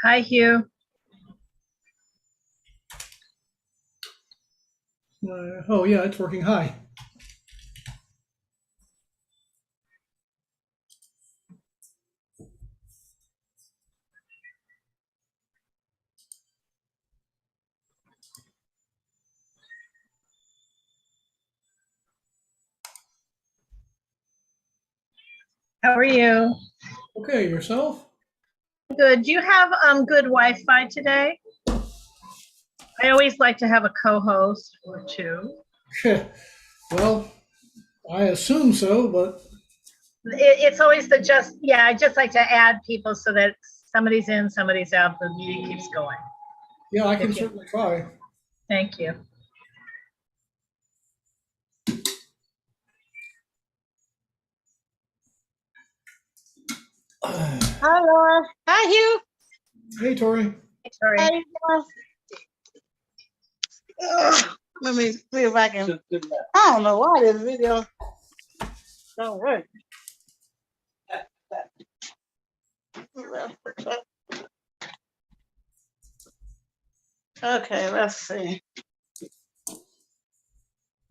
Hi, Hugh. Oh, yeah, it's working. Hi. How are you? Okay, yourself? Good. Do you have good Wi-Fi today? I always like to have a co-host or two. Well, I assume so, but It's always I just like to add people so that somebody's in, somebody's out, the meeting keeps going. yeah, I can certainly try. Thank you. Hi, Laura. Hi, Hugh. Hey, Tori. Sorry. How you doing? Let me see if I can. I don't know why this video don't work. Okay, let's see.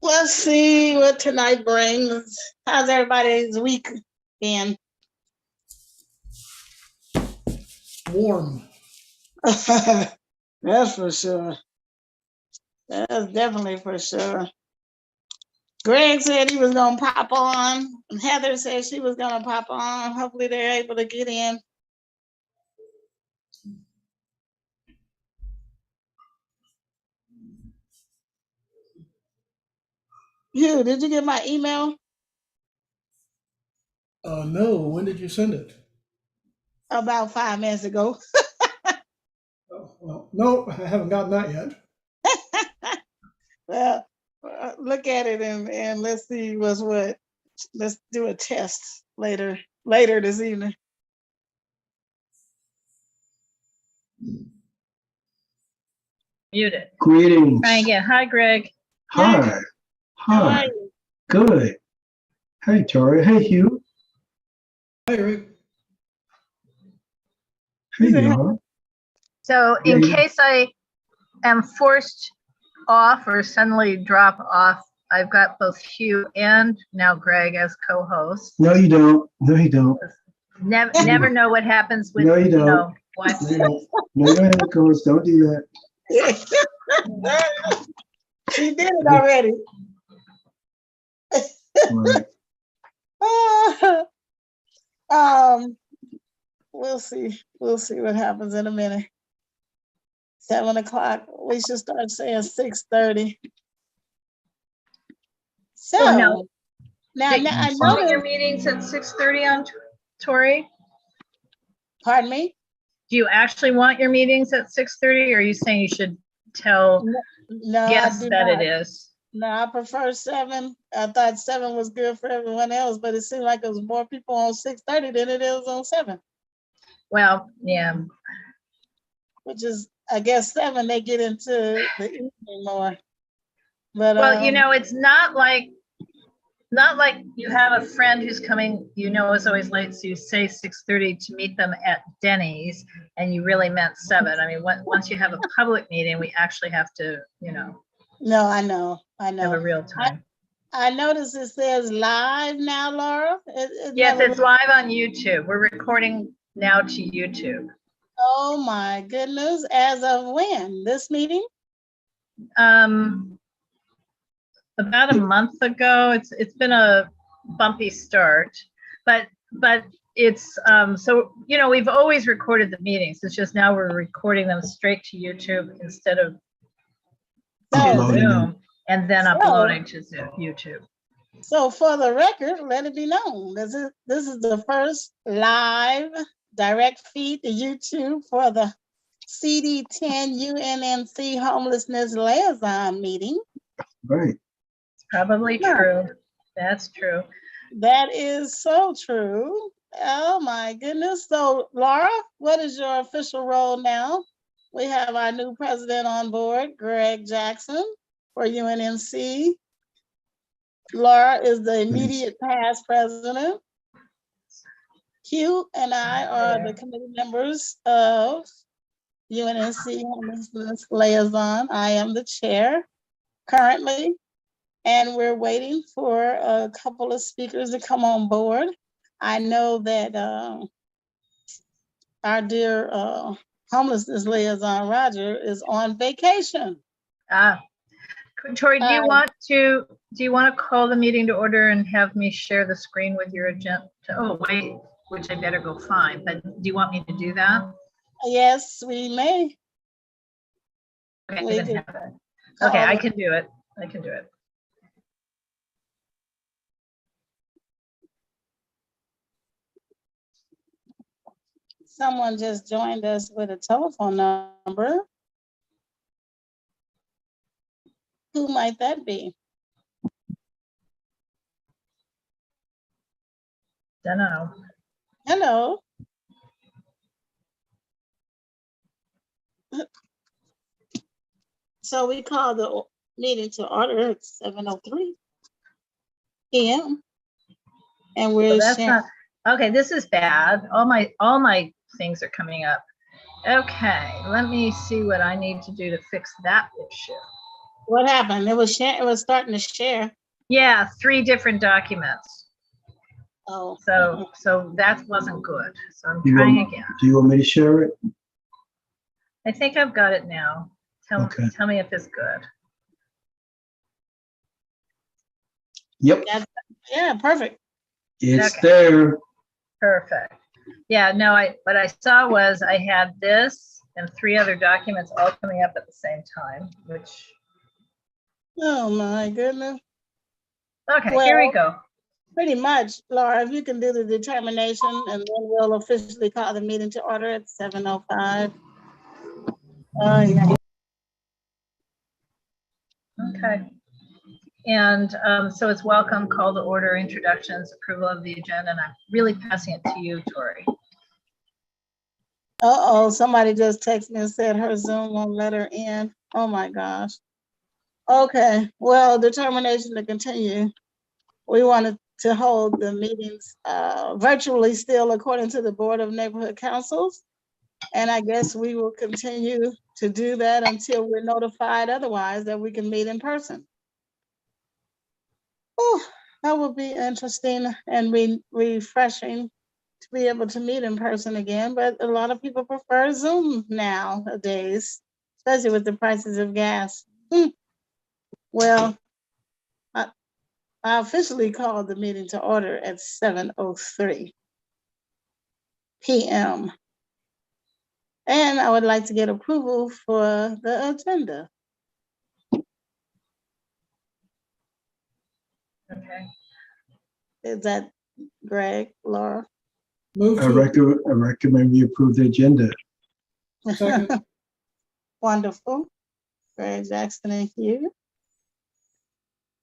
Let's see what tonight brings. How's everybody's week been? Warm. That's for sure. That's definitely for sure. Greg said he was gonna pop on. And Heather said she was gonna pop on. Hopefully they're able to get in. Hugh, did you get my email? No, when did you send it? About 5 minutes ago. Oh, well, no, I haven't gotten that yet. Well, look at it and let's see what's what. Let's do a test later this evening. Muted. Greetings. Try again. Hi, Greg. Hi. How are Hi. you? Good. Hey, Tori. Hey, Hugh. Hi, Rick. Hey, Hey. Laura. So in Yeah. case I am forced off or suddenly drop off, I've got both Hugh and now Greg as co-hosts. No, you don't. No, you don't. Never know what happens with, No, you don't. know, what. No, you don't. No, you don't have goals. Don't do that. She did it already. Right. We'll see. We'll see what happens in a minute. 7 o'clock. We should start saying 6:30. So Oh, no. now Do I you want your know. meetings at 6:30 on Tori? Pardon me? Do you actually want your meetings at 6:30, or are you saying you should tell No, guests I do that not. it is? No, I prefer 7. I thought 7 was good for everyone else, but it seemed like there was more people on 6:30 than it is on 7. Well, yeah. Which is, I guess 7 they get into the evening more. But Well, you know, it's not like you have a friend who's coming, is always late, so you say 6:30 to meet them at Denny's, and you really meant 7. I mean, once you have a public meeting, we actually have to, No, I know. have a real time. I noticed it says live now, Laura. Yes, it's live on YouTube. We're recording now to YouTube. Oh my goodness! As of when? This meeting? About a month ago. It's been a bumpy start, but it's so we've always recorded the meetings. It's just now we're recording them straight to YouTube instead of to Zoom and then uploading to YouTube. So for the record, let it be known, this is the first live direct feed to YouTube for the CD10 UNNC Homelessness Liaison meeting. Right. It's probably true. That's true. That is so true. Oh my goodness. So Laura, what is your official role now? We have our new president on board, Greg Jackson for UNNC. Laura is the immediate past president. Hugh and I are the committee members of UNNC Homelessness Liaison. I am the chair currently, and we're waiting for a couple of speakers to come on board. I know that our dear homelessness liaison, Roger, is on vacation. Tori, do you want to call the meeting to order and have me share the screen with your agenda? Oh, wait, which I better go find, but do you want me to do that? Yes, we may. Okay, We I can have it. Okay, I can do it. I can do it. Someone just joined us with a telephone number. Who might that be? Don't know. Hello. So we call the meeting to order at 7:03 p.m. And we're That's sharing. not okay. This is bad. All my things are coming up. Okay, let me see what I need to do to fix that issue. What happened? It was starting to share. Yeah, 3 different documents. Oh. So that wasn't good. So I'm trying again. Do you want me to share it? I think I've got it now. Tell me if it's good. Yep. Yeah, perfect. It's there. Perfect. Yeah, no, what I saw was I had this and 3 other documents all coming up at the same time, which. Oh my goodness. Okay, well, here we go. Pretty much, Laura, if you can do the determination, and then we'll officially call the meeting to order at 7:05. Yeah. Okay. And so it's welcome, call to order, introductions, approval of the agenda, and I'm really passing it to you, Tori. Uh-oh, somebody just texted me and said her Zoom won't let her in. Oh my gosh. Okay, well, determination to continue. We wanted to hold the meetings virtually still according to the Board of Neighborhood Councils. And I guess we will continue to do that until we're notified otherwise that we can meet in person. Oh, that would be interesting and refreshing to be able to meet in person again, but a lot of people prefer Zoom nowadays, especially with the prices of gas. Well, I officially called the meeting to order at 7:03 p.m. And I would like to get approval for the agenda. Okay. Is that Greg, Laura? I recommend we approve the agenda. Second. Wonderful. Greg Jackson and Hugh.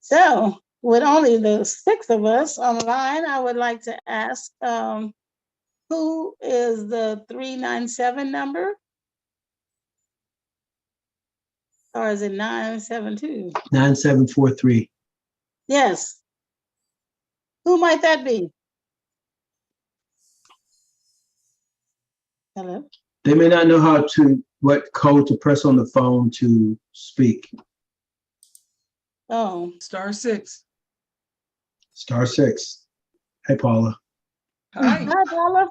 So with only the 6 of us online, I would like to ask who is the 397 number? Or is it 972? 9743. Yes. Who might that be? Hello? They may not know what code to press on the phone to speak. Oh. *6. *6. Hey, Paula. Hi. Hi, Paula.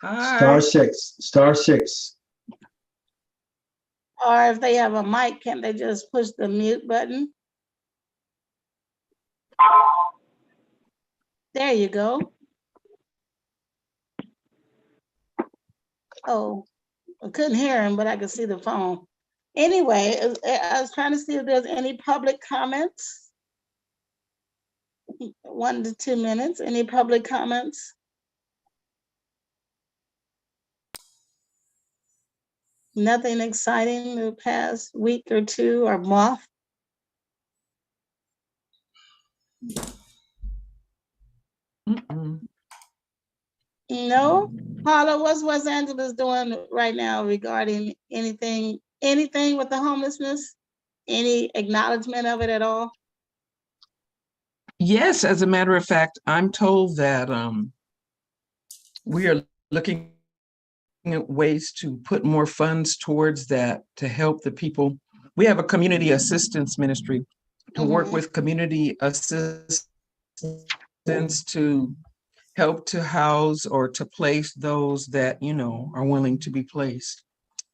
Hi. *6. Or if they have a mic, can't they just push the mute button? There you go. Oh, I couldn't hear him, but I could see the phone. Anyway, I was trying to see if there's any public comments. 1 to 2 minutes. Any public comments? Nothing exciting the past week or 2 or month? Mm-mm. No? Paula, what's Los Angeles doing right now regarding anything with the homelessness? Any acknowledgement of it at all? Yes, as a matter of fact, I'm told that we are looking at ways to put more funds towards that to help the people. We have a community assistance ministry to work with community assistants to help to house or to place those that, you know, are willing to be placed.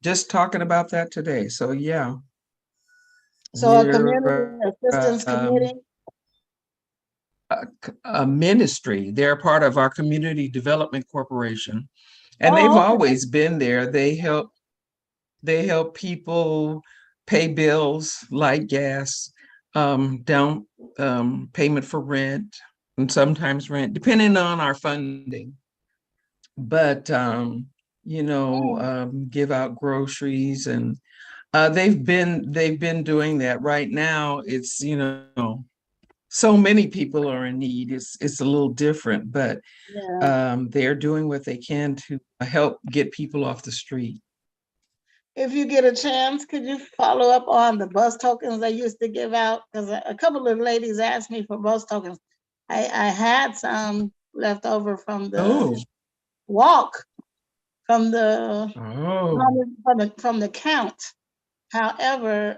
Just talking about that today. So yeah. So a community We're assistance committee? a ministry. They're part of our Community Development Corporation. And they've Oh, okay. always been there. They help people pay bills like gas, down payment for rent, and sometimes rent, depending on our funding. But give out groceries, and they've been doing that. Right now, it's so many people are in need. It's a little different, but Yeah. they're doing what they can to help get people off the street. If you get a chance, could you follow up on the bus tokens they used to give out? Because a couple of ladies asked me for bus tokens. I had some left over from the walk, from the count. However,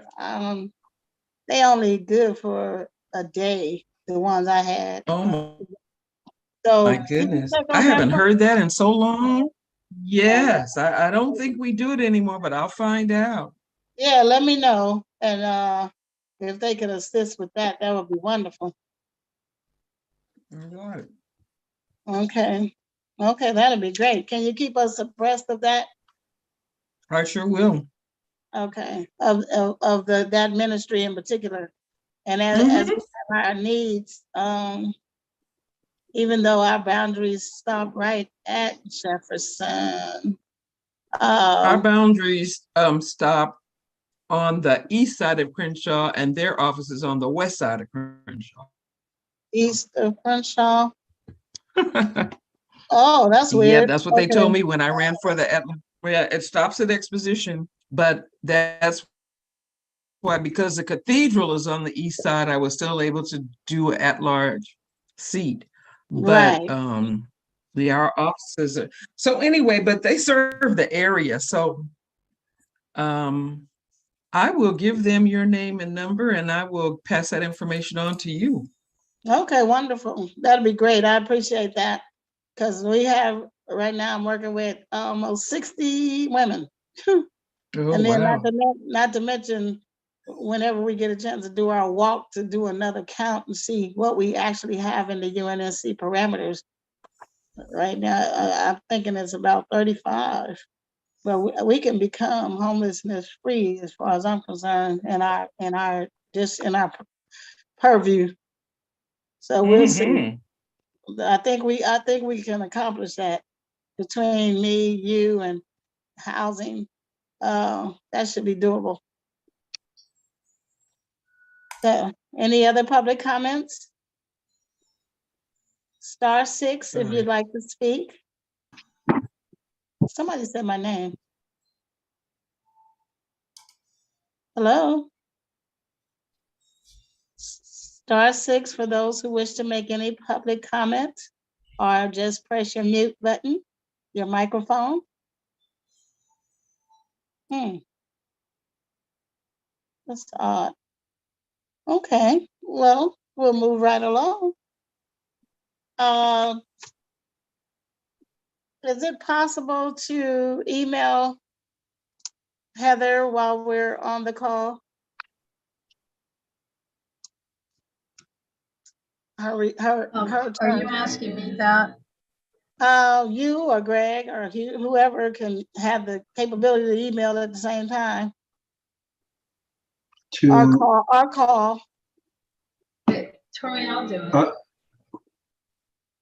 they only good for a day, the ones I had. Oh So my can you goodness. check I on that? haven't heard that in so long. Yes, I don't think we do it anymore, but I'll find out. Yeah, let me know. And if they could assist with that, that would be wonderful. I got it. Okay. Okay, that'd be great. Can you keep us abreast of that? I sure will. Okay, of that ministry in particular. And as we have our needs, even though our boundaries stop right at Jefferson. Our boundaries stop on the east side of Crenshaw, and their office is on the west side of Crenshaw. East of Crenshaw. Oh, that's weird. Yeah, that's what they told me when I ran for the Atlanta. Yeah, it stops at Exposition, but that's why, because the cathedral is on the east side, I was still able to do an at-large seat. But our offices are, so anyway, but they serve the area. So I will give them your name and number, and I will pass that information on to you. Okay, wonderful. That'd be great. I appreciate that. Because we have, right now, I'm working with almost 60 women. And then wow. not to mention, whenever we get a chance to do our walk, to do another count and see what we actually have in the UNNC parameters. Right now, I'm thinking it's about 35. But we can become homelessness free, as far as I'm concerned, in our purview. So we'll see. I think we can accomplish that between me, you, and housing. That should be doable. So, any other public comments? *6 if you'd like to speak. Somebody said my name. Hello? *6 for those who wish to make any public comment, or just press your mute button, your microphone. That's odd. Okay, well, we'll move right along. Is it possible to email Heather while we're on the call? Are you asking me that? You or Greg or whoever can have the capability to email at the same time. Our call. Tori, I'll do it.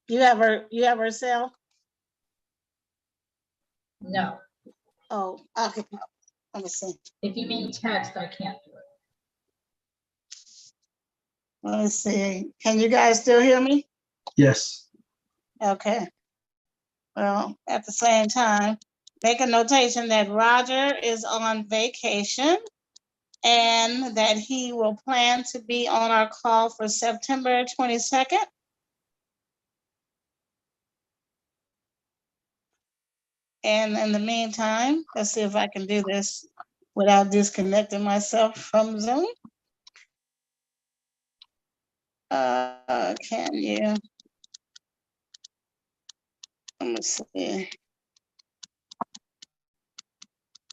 You have her cell? No. Oh, okay. Let me see. If you mean text, I can't do it. Let me see. Can you guys still hear me? Yes. Okay. Well, at the same time, make a notation that Roger is on vacation and that he will plan to be on our call for September 22nd. And in the meantime, let's see if I can do this without disconnecting myself from Zoom. Can you? Let me see.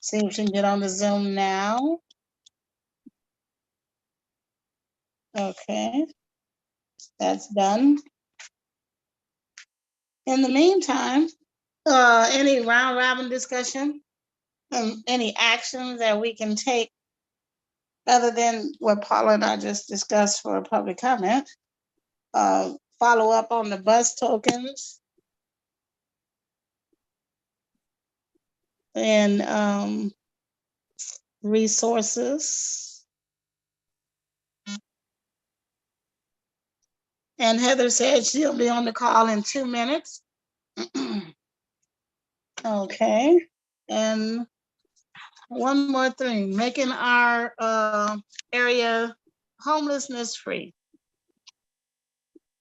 See if you can get on the Zoom now. Okay, that's done. In the meantime, any round robin discussion and any actions that we can take other than what Paula and I just discussed for a public comment? Follow up on the bus tokens and resources. And Heather said she'll be on the call in 2 minutes. Okay, and one more thing, making our area homelessness free.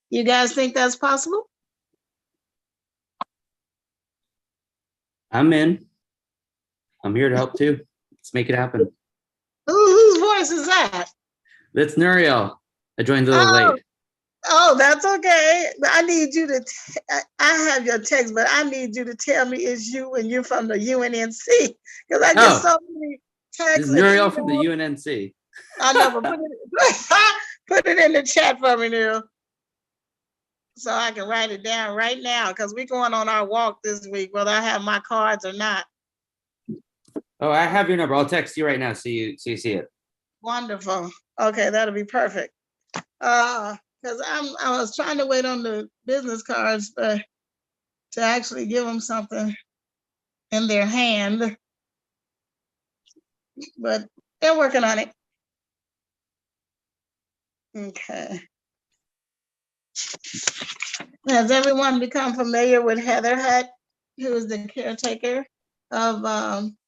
You guys think that's possible? I'm in. I'm here to help too. Let's make it happen. Whose voice is that? That's Nuriel. I joined a little late. Oh, that's okay. But I need you to, I have your text, but I need you to tell me it's you when you're from the UNNC. Because I get so many texts. This is Nuriel from the UNNC. I know, but put it in the chat for me, Neil. So I can write it down right now because we're going on our walk this week, whether I have my cards or not. Oh, I have your number. I'll text you right now so you see it. Wonderful. Okay, that'll be perfect. Because I was trying to wait on the business cards to actually give them something in their hand, but they're working on it. Okay. Has everyone become familiar with Heather Hutt, who is the caretaker of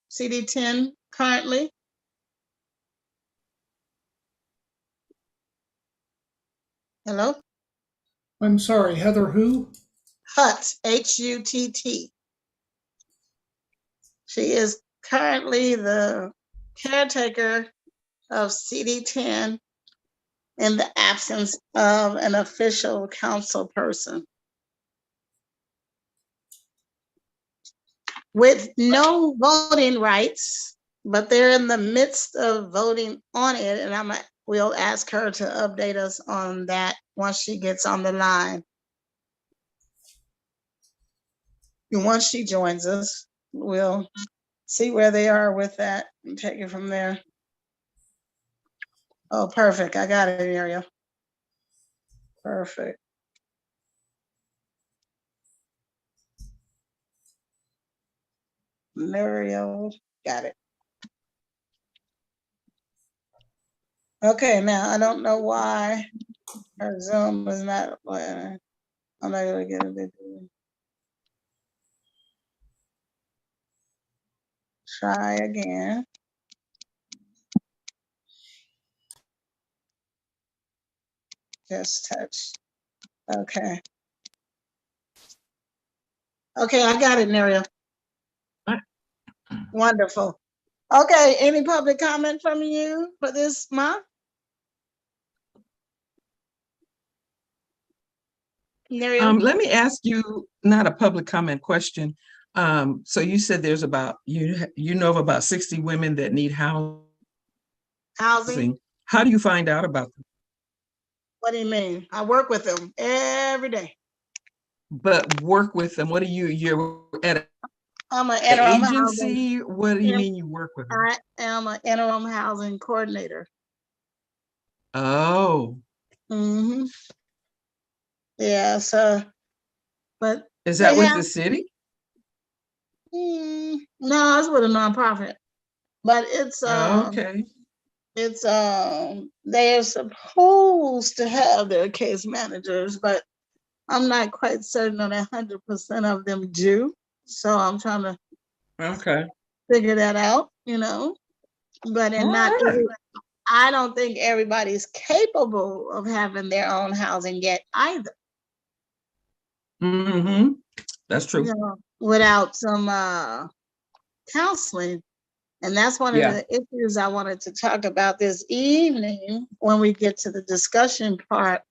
CD10 currently? Hello? I'm sorry, Heather who? Hutt, H-U-T-T. She is currently the caretaker of CD10 in the absence of an official council person. With no voting rights, but they're in the midst of voting on it, and we'll ask her to update us on that once she gets on the line. And once she joins us, we'll see where they are with that and take it from there. Oh, perfect. I got it, Ariel. Perfect. Mariel, got it. Okay, now I don't know why her Zoom is not, I'm not gonna get it. Try again. Just touch. Okay. Okay, I got it, Nuriel. Wonderful. Okay, any public comment from you for this month? Nuriel? Let me ask you, not a public comment question. So you said there's about, you know of about 60 women that need housing. How do you find out about them? What do you mean? I work with them every day. But work with them, what do you're at I'm an interim agency? What do you mean you work with them? I am an interim housing coordinator. Oh. Mm-hmm. Yeah, so, but. Is that with the city? No, it's with a nonprofit, but it's, okay. It's, they are supposed to have their case managers, but I'm not quite certain on 100% of them do. So I'm trying to Okay. figure that out, you know. But in not All right. every, I don't think everybody's capable of having their own housing yet either. Mm-hmm. That's true. You know, without some counseling. And that's one of Yeah. the issues I wanted to talk about this evening when we get to the discussion part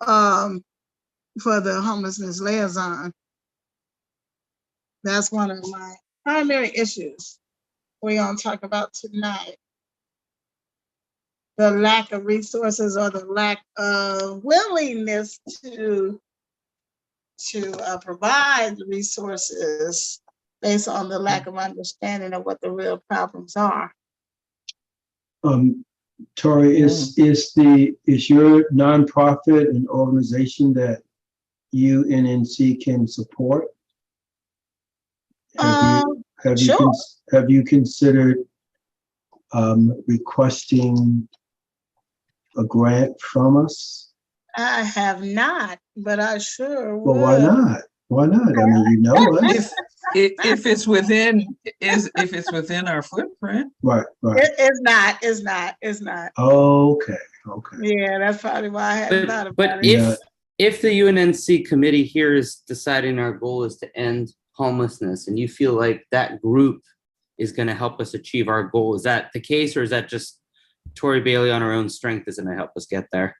for the homelessness liaison. That's one of my primary issues we're going to talk about tonight. The lack of resources or the lack of willingness to provide the resources based on the lack of understanding of what the real problems are. Tori, is your nonprofit an organization that UNNC can support? Have you considered requesting a grant from us? I have not, but I sure would. Well, why not? Why not? I mean, you know us. If it's within our footprint. Right. It's not. Okay. Yeah, that's probably why I hadn't thought about But it. if the UNNC committee here is deciding our goal is to end homelessness, and you feel like that group is going to help us achieve our goal, is that the case, or is that just Tori Bailey on her own strength is going to help us get there?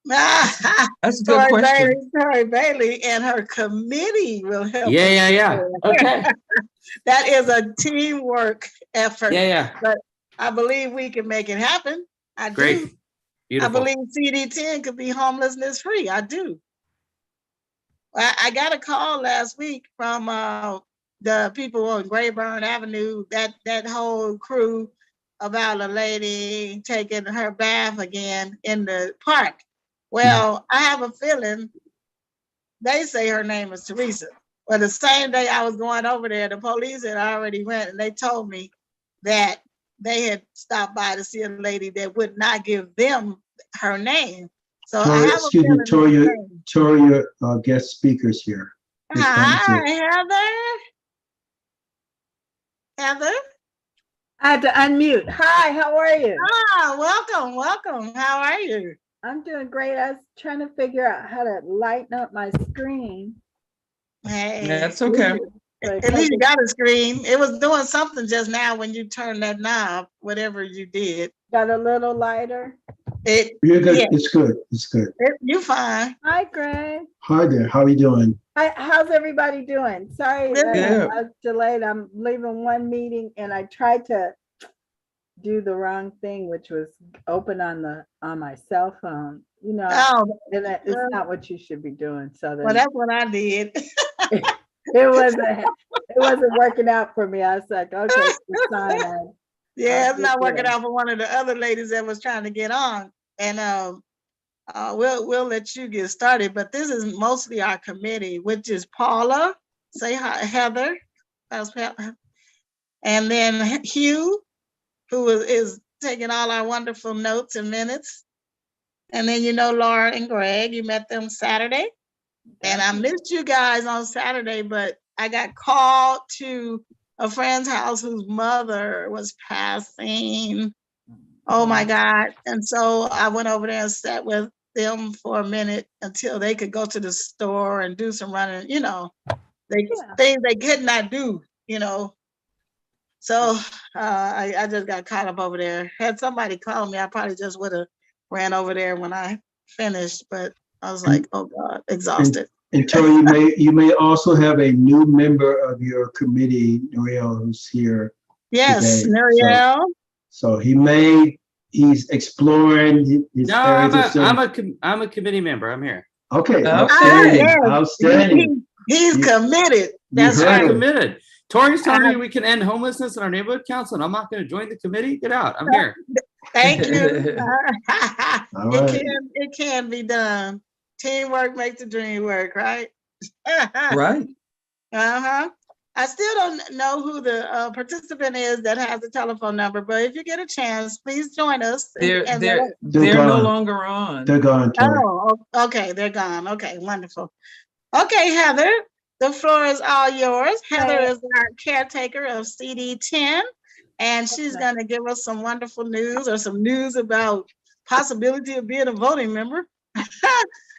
That's a good question. Tori Bailey and her committee will help. Yeah. Okay. That is a teamwork effort. Yeah. But I believe we can make it happen. I Great. do. Beautiful. I believe CD10 could be homelessness free. I do. I got a call last week from the people on Grayburn Avenue, that whole crew, about a lady taking her bath again in the park. Well, I have a feeling they say her name is Teresa. Well, the same day I was going over there, the police had already went and they told me that they had stopped by to see a lady that would not give them her name. So Tori, I have excuse me, Tori, your guest speakers here. Hi, Heather. I had to unmute. Hi, how are you? Welcome. How are you? I'm doing great. I was trying to figure out how to lighten up my screen. Hey, that's okay. At least you got a screen. It was doing something just now when you turned that knob, whatever you did. Got a little lighter. You're good. Yeah. It's good. You're fine. Hi, Greg. Hi there. How are you doing? How's everybody doing? Sorry, I was delayed. I'm leaving one meeting and I tried to do the wrong thing, which was open on my cell phone. You know, and it's not what you should be doing. So well, that's what I did. It wasn't working out for me. I was like, okay, sign. Yeah, it's not working out for one of the other ladies that was trying to get on. And we'll let you get started. But this is mostly our committee, which is Paula. Say hi, Heather. And then Hugh, who is taking all our wonderful notes and minutes. And then Laura and Greg, you met them Saturday. And I missed you guys on Saturday, but I got called to a friend's house whose mother was passing. Oh my God. And so I went over there and sat with them for a minute until they could go to the store and do some running, things they could not do, So I just got caught up over there. Had somebody call me, I probably just would have ran over there when I finished, but I was like, oh God, exhausted. And Tori, you may also have a new member of your committee, Nuriel, who's here. Yes, today. Nuriel. So he's exploring his areas. I'm a committee member. I'm here. Okay, outstanding. He's committed. That's right. Committed. Tori's telling me we can end homelessness in our neighborhood council, and I'm not going to join the committee. Get out. I'm here. Thank you. Right. It can be done. Teamwork makes the dream work, right? Right. I still don't know who the participant is that has the telephone number, but if you get a chance, please join us. They're no gone. longer on. They're gone, Tori. Oh, okay, they're gone. Okay, wonderful. Okay, Heather, the floor is all yours. Heather is our caretaker of CD10, and she's going to give us some wonderful news or some news about possibility of being a voting member.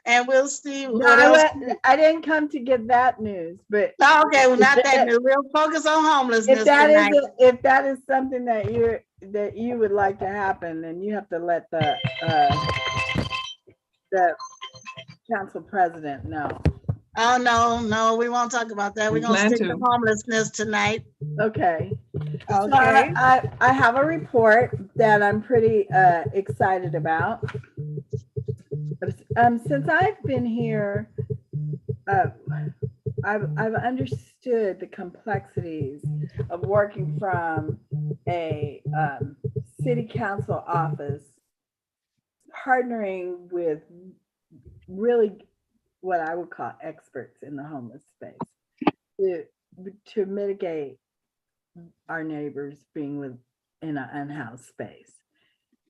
And we'll see what else. I didn't come to get that news, but Okay, well, not that news. We'll focus on homelessness if that tonight. if that is something that you would like to happen, then you have to let the council president know. Oh, no, we won't talk about that. We're going to stick to homelessness tonight. Okay. Okay. So I have a report that I'm pretty excited about. Since I've been here, I've understood the complexities of working from a city council office, partnering with really what I would call experts in the homeless space to mitigate our neighbors being in an unhoused space,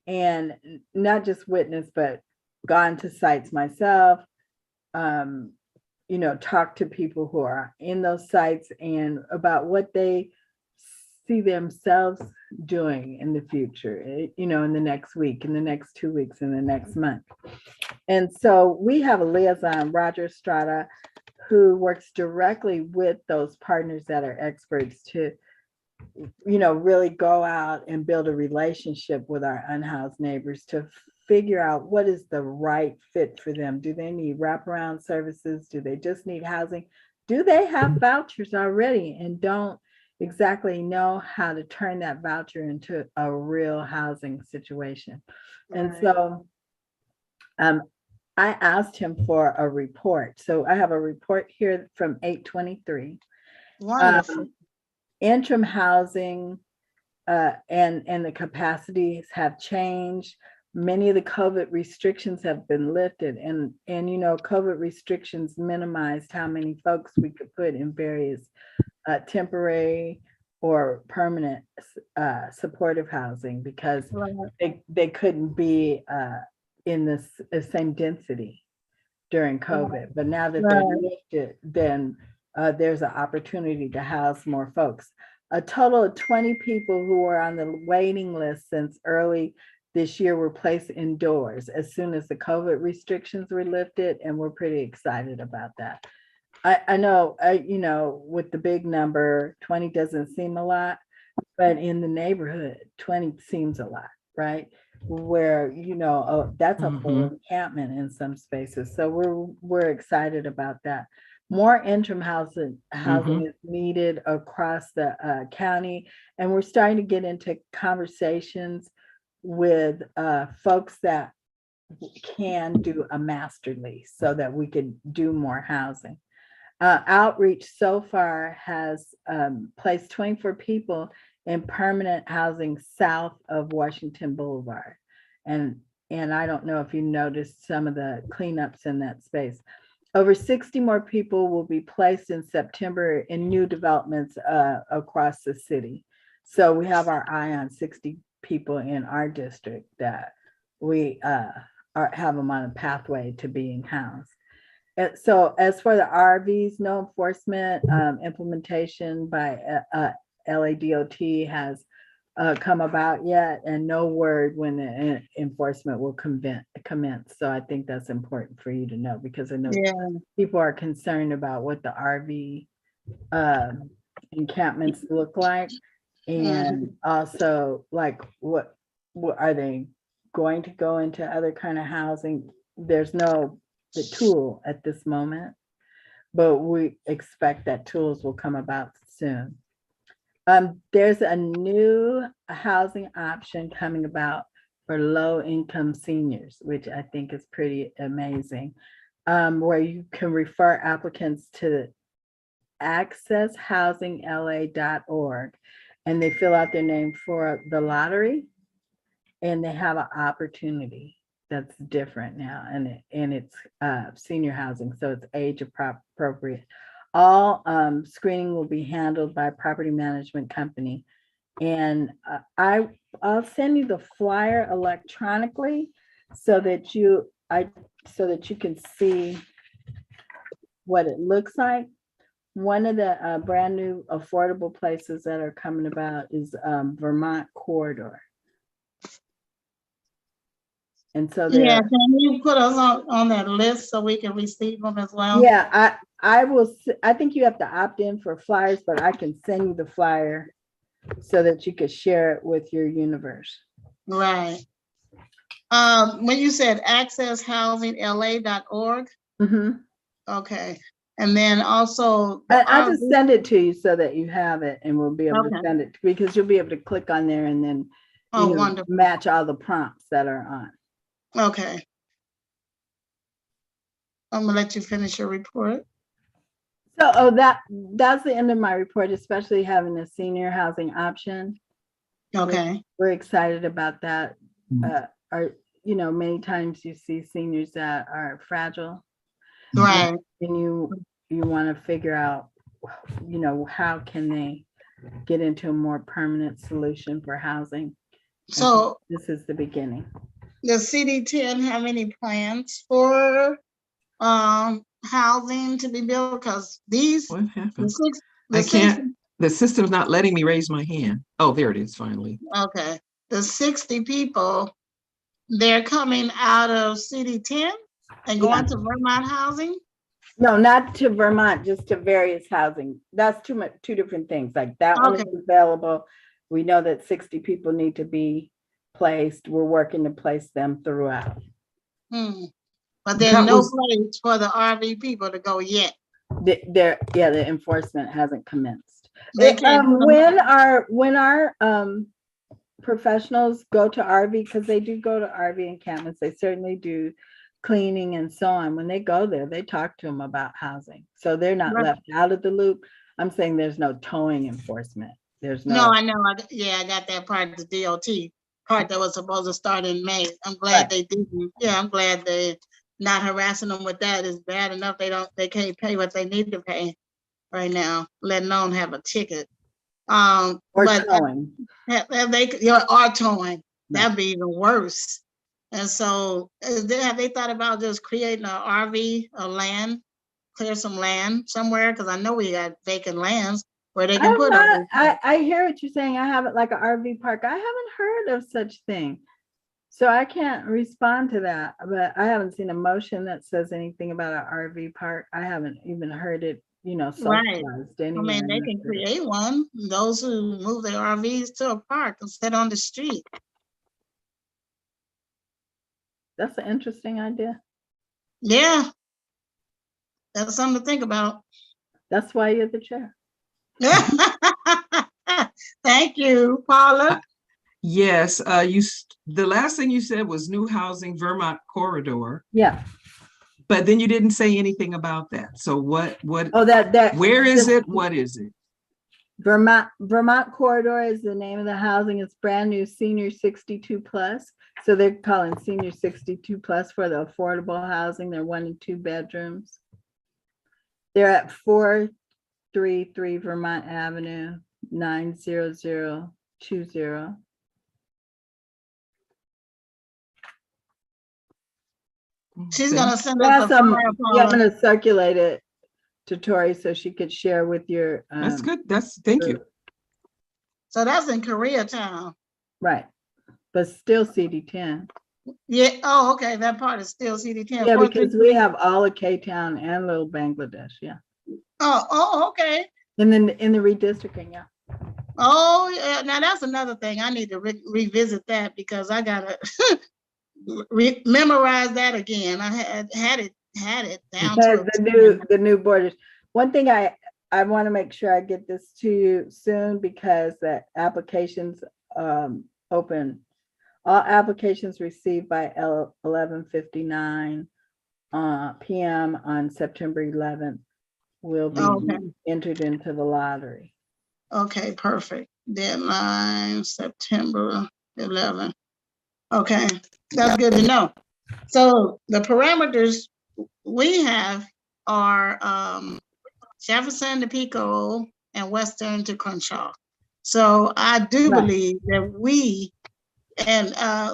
and not just witness, but gone to sites myself, talk to people who are in those sites and about what they see themselves doing in the future, in the next week, in the next 2 weeks, in the next month. And so we have a liaison, Roger Estrada, who works directly with those partners that are experts to, really go out and build a relationship with our unhoused neighbors to figure out what is the right fit for them. Do they need wraparound services? Do they just need housing? Do they have vouchers already and don't exactly know how to turn that voucher into a real housing situation? Right. And so I asked him for a report. So I have a report here from 8/23. Wonderful. Interim housing and the capacities have changed. Many of the COVID restrictions have been lifted, and COVID restrictions minimized how many folks we could put in various temporary or permanent supportive housing because they couldn't be in the same density during COVID. But now that they're lifted, then there's an opportunity to house more folks. A total of 20 people who were on the waiting list since early this year were placed indoors as soon as the COVID restrictions were lifted, and we're pretty excited about that. I know, with the big number, 20 doesn't seem a lot, but in the neighborhood, 20 seems a lot, right? Where, that's a full encampment in some spaces. So we're excited about that. More interim housing is needed across the county, and we're starting to get into conversations with folks that can do a master lease so that we can do more housing. Outreach so far has placed 24 people in permanent housing south of Washington Boulevard. And I don't know if you noticed some of the cleanups in that space. Over 60 more people will be placed in September in new developments across the city. So we have our eye on 60 people in our district that we have them on a pathway to being housed. And so as for the RVs, no enforcement implementation by LADOT has come about yet, and no word when the enforcement will commence. So I think that's important for you to know, because I know people are concerned about what the RV encampments look like, and also like what are they going to go into other kind of housing? There's no the tool at this moment, but we expect that tools will come about soon. There's a new housing option coming about for low-income seniors, which I think is pretty amazing, where you can refer applicants to accesshousingla.org, and they fill out their name for the lottery, and they have an opportunity that's different now, and it's senior housing, so it's age appropriate. all screening will be handled by a property management company. And I'll send you the flyer electronically so that you can see what it looks like. One of the brand new affordable places that are coming about is Vermont Corridor. And so Yeah, can you put us on that list so we can receive them as well? Yeah, I will. I think you have to opt in for flyers, but I can send you the flyer so that you could share it with your universe. Right. When you said accesshousingla.org. Mm-hmm. Okay. And then also I just send it to you so that you have it, and we'll be able to Okay. send it because you'll be able to click on there and then wonderful. match all the prompts that are on. Okay. I'm gonna let you finish your report. So, that's the end of my report, especially having a senior housing option. Okay. We're excited about that. Many times you see seniors that are fragile. Right. And you want to figure out, how can they get into a more permanent solution for housing? So this is the beginning. does CD10 have any plans for housing to be built? Because these What happened? the I can't. The system's not letting me raise my hand. Oh, there it is finally. Okay. The 60 people, they're coming out of CD10 and going to Vermont housing? No, not to Vermont, just to various housing. That's two different things. Like that one is available. We know that 60 people need to be placed. We're working to place them throughout. But there's no place for the RV people to go yet. The enforcement hasn't commenced. When our professionals go to RV, because they do go to RV encampments, they certainly do cleaning and so on. When they go there, they talk to them about housing. So they're not left out of the loop. I'm saying there's no towing enforcement. There's no. No, I know. I got that part of the DOT part that was supposed to start in May. I'm glad they didn't. Yeah, I'm glad they not harassing them with that. Is bad enough they can't pay what they need to pay right now, let alone have a ticket. Or towing. Or towing. That'd be even worse. And so have they thought about just creating an RV, clear some land somewhere? Because I know we got vacant lands where they can put them. I hear what you're saying. I haven't, like an RV park. I haven't heard of such thing. So I can't respond to that, but I haven't seen a motion that says anything about an RV park. I haven't even heard it, socialized anywhere. I mean, they can create one. Those who move their RVs to a park and sit on the street. That's an interesting idea. Yeah. That's something to think about. That's why you're the chair. Thank you, Paula. Yes, the last thing you said was new housing, Vermont Corridor. Yeah. But then you didn't say anything about that. So what? Oh, where is it? What is it? Vermont Corridor is the name of the housing. It's brand new, senior 62 plus. So they're calling senior 62 plus for the affordable housing. They're 1 and 2 bedrooms. They're at 433 Vermont Avenue, 90020. She's gonna send us I'm gonna circulate it to Tori so she could share with your. That's good. Thank you. So that's in Koreatown. Right, but still CD10. Yeah. Oh, okay. That part is still CD10. Yeah, because we have all of K-Town and Little Bangladesh. Yeah. Oh, okay. And then in the redistricting, yeah. Oh, yeah. Now that's another thing. I need to revisit that because I gotta memorize that again. I had it down to the new borders. One thing I want to make sure I get this to you soon because the applications open. All applications received by 11:59 p.m. on September 11th will be entered into the lottery. Okay, perfect. Deadline September 11th. Okay, that's good to know. So the parameters we have are Jefferson to Pico, and Western to Crenshaw. So I do Right. believe that we, and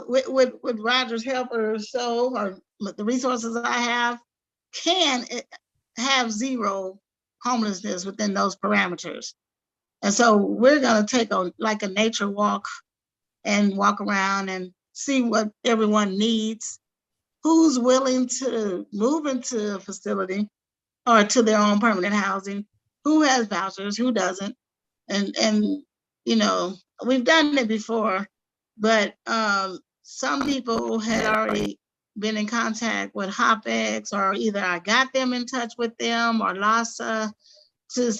with Roger's help or so, or with the resources I have, can have zero homelessness within those parameters. And so we're gonna take a nature walk and walk around and see what everyone needs, who's willing to move into a facility or to their own permanent housing, who has vouchers, who doesn't. And you know, we've done it before, but some people had already been in contact with HOPEX, or either I got them in touch with them or LASA to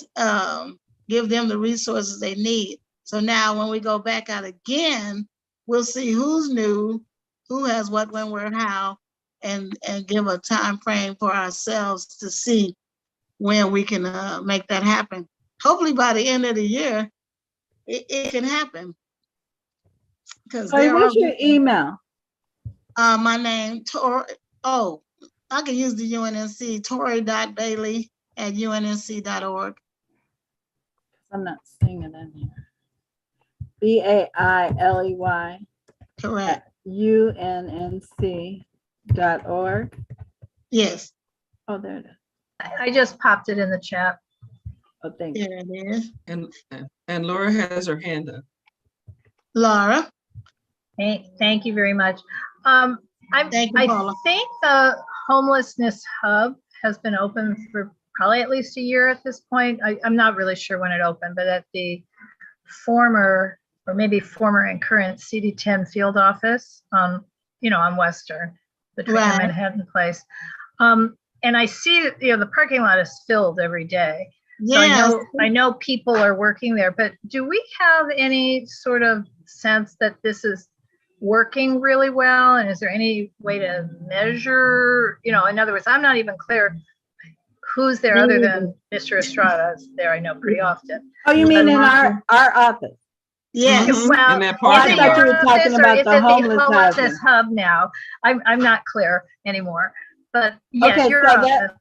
give them the resources they need. So now when we go back out again, we'll see who's new, who has what, when, where, and how, and give a time frame for ourselves to see when we can make that happen. Hopefully by the end of the year, it can happen. Because Hey, what's your email? my name, I can use the UNNC, tori.bailey@unnc.org. I'm not seeing it in here. BAILEY Correct. UNNC.org. Yes. Oh, there it is. I just popped it in the chat. Oh, thank you. There it is. And Laura has her hand up. Laura. Thank you very much. Thank you, I Paula. think the homelessness hub has been open for probably at least a year at this point. I'm not really sure when it opened, but at the former, or maybe former and current CD10 field office, on Western, between the Right. Manhattan Place. And I see that, the parking lot is filled every day. So Yes. I know people are working there, but do we have any sort of sense that this is working really well? And is there any way to measure, in other words, I'm not even clear who's there other than Mr. Estrada's there, I know pretty often. Oh, you mean in our office? Yes. Well, In that is parking it lot. I thought you your were talking office, or about is the it homeless homelessness housing. hub now? I'm not clear anymore, but yes, Okay, your so office.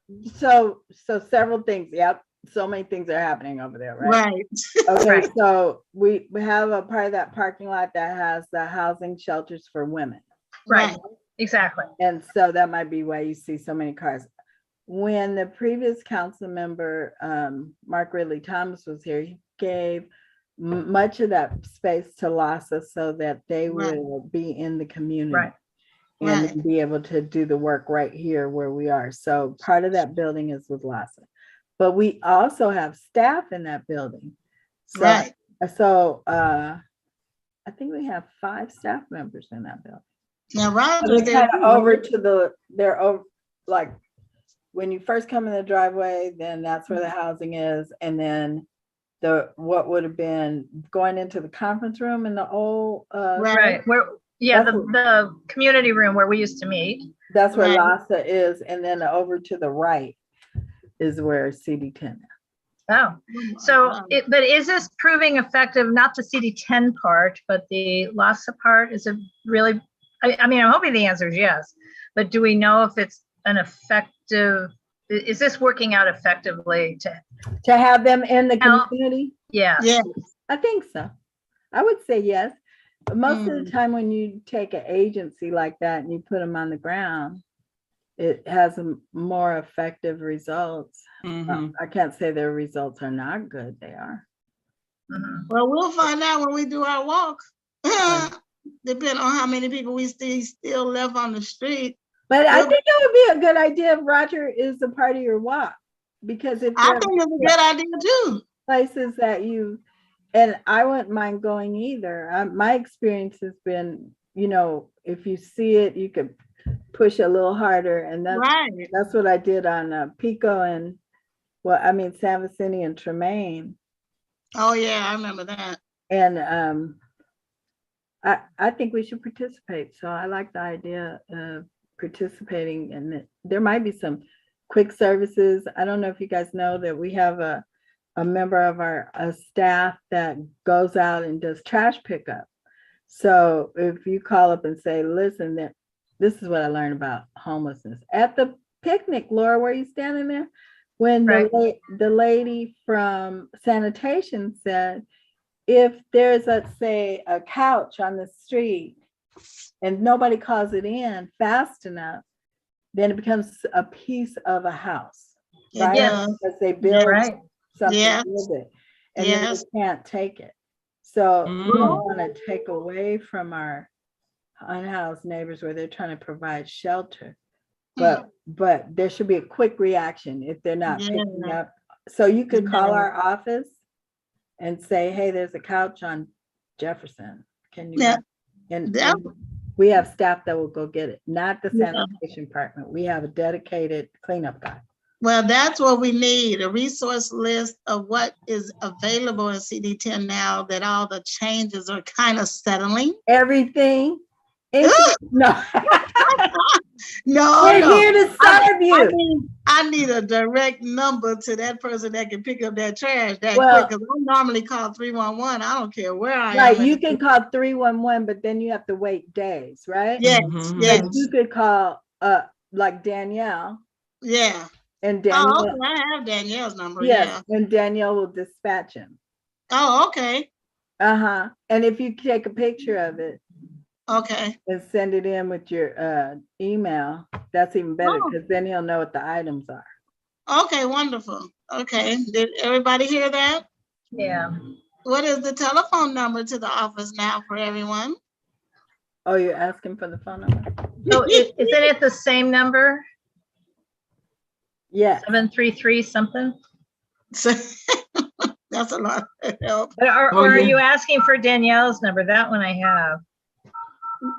so several things. Yep. So many things are happening over there, right? Right. Okay, Right. so we have a part of that parking lot that has the housing shelters for women. Right, exactly. And so that might be why you see so many cars. When the previous council member, Mark Ridley Thomas, was here, he gave much of that space to LASA so that they will be in the community. Right. And be able to do the work right here where we are. So part of that building is with LASA. But we also have staff in that building. So, so I think we have 5 staff members in that building. Now, Roger's They're there. kind of over to they're over, like when you first come in the driveway, then that's where the housing is. And then what would have been going into the conference room in the old. Right. The community room where we used to meet. That's where LASA is. And then over to the right is where CD10 is. Oh, so but is this proving effective? Not the CD10 part, but the LASA part? Is it really? I mean, I'm hoping the answer is yes. But do we know if it's an effective? Is this working out effectively to have them in the community? Yeah. Yeah. I think so. I would say yes. But most of the time, when you take an agency like that and you put them on the ground, it has a more effective results. I can't say their results are not good. They are. Well, we'll find out when we do our walk. Depending on how many people we still left on the street. But I think it would be a good idea if Roger is a part of your walk, because if I think it's a good idea too. Places that and I wouldn't mind going either. My experience has been, if you see it, you could push a little harder, and that's what I did on Pico and San Vicente and Tremaine. Oh yeah, I remember that. And I think we should participate. So I like the idea of participating, and there might be some quick services. I don't know if you guys know that we have a member of our staff that goes out and does trash pickup. So if you call up and say, listen, this is what I learned about homelessness at the picnic, Laura, were you standing there? when Right. the lady from sanitation said, if there's, let's say, a couch on the street and nobody calls it in fast enough, then it becomes a piece of a house, It right? does. Because they build Right. something Yes. with it, and then Yes. they can't take it. So we Mm. don't want to take away from our unhoused neighbors where they're trying to provide shelter. But there should be a quick reaction if they're not picking Yeah. up. So you could call Yeah. our office and say, hey, there's a couch on Jefferson. Can you? Yeah. And That- we have staff that will go get it, not the Yeah. sanitation department. We have a dedicated cleanup guy. Well, that's what we need, a resource list of what is available in CD10 now that all the changes are kind of settling. Everything. No, No, we're no. here to serve you. I need a direct number to that person that can pick up that trash that Well- quick, because I normally call 311. I don't care where I Right, am. you can call 311, but then you have to wait days, right? Yes, Mhm. yes, But you could call like Danielle, yeah. and Oh, Danielle, okay, I have Danielle's number, yes, yeah. and Danielle will dispatch him. Oh, okay, And if you take a picture of it okay. and send it in with your email, that's even better, Oh. because then he'll know what the items are. Okay, wonderful. Okay, did everybody hear that? Yeah. What is the telephone number to the office now for everyone? Oh, you're asking for the phone number? So isn't it the same number? Yes. 733 something? So- That's a lot of help. Or Oh, are yeah. you asking for Danielle's number? That one I have.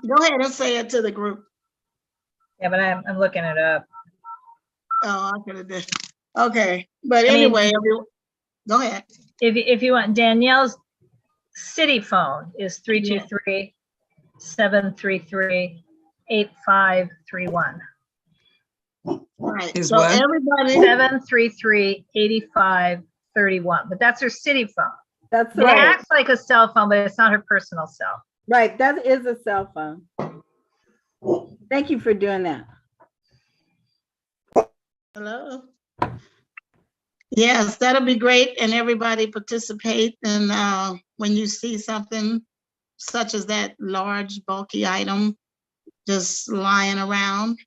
Go ahead and say it to the group. Yeah, but I'm looking it up. Oh, I could have did. Okay, but I mean- anyway, go ahead. If you want, Danielle's city phone is 323-733-8531. Right, Is so what? everybody, 733-8531, but that's her city phone. That's It right. acts like a cell phone, but it's not her personal cell. Right, that is a cell phone. Thank you for doing that. hello? Yes, that'll be great, and everybody participate, and when you see something such as that large bulky item just lying around.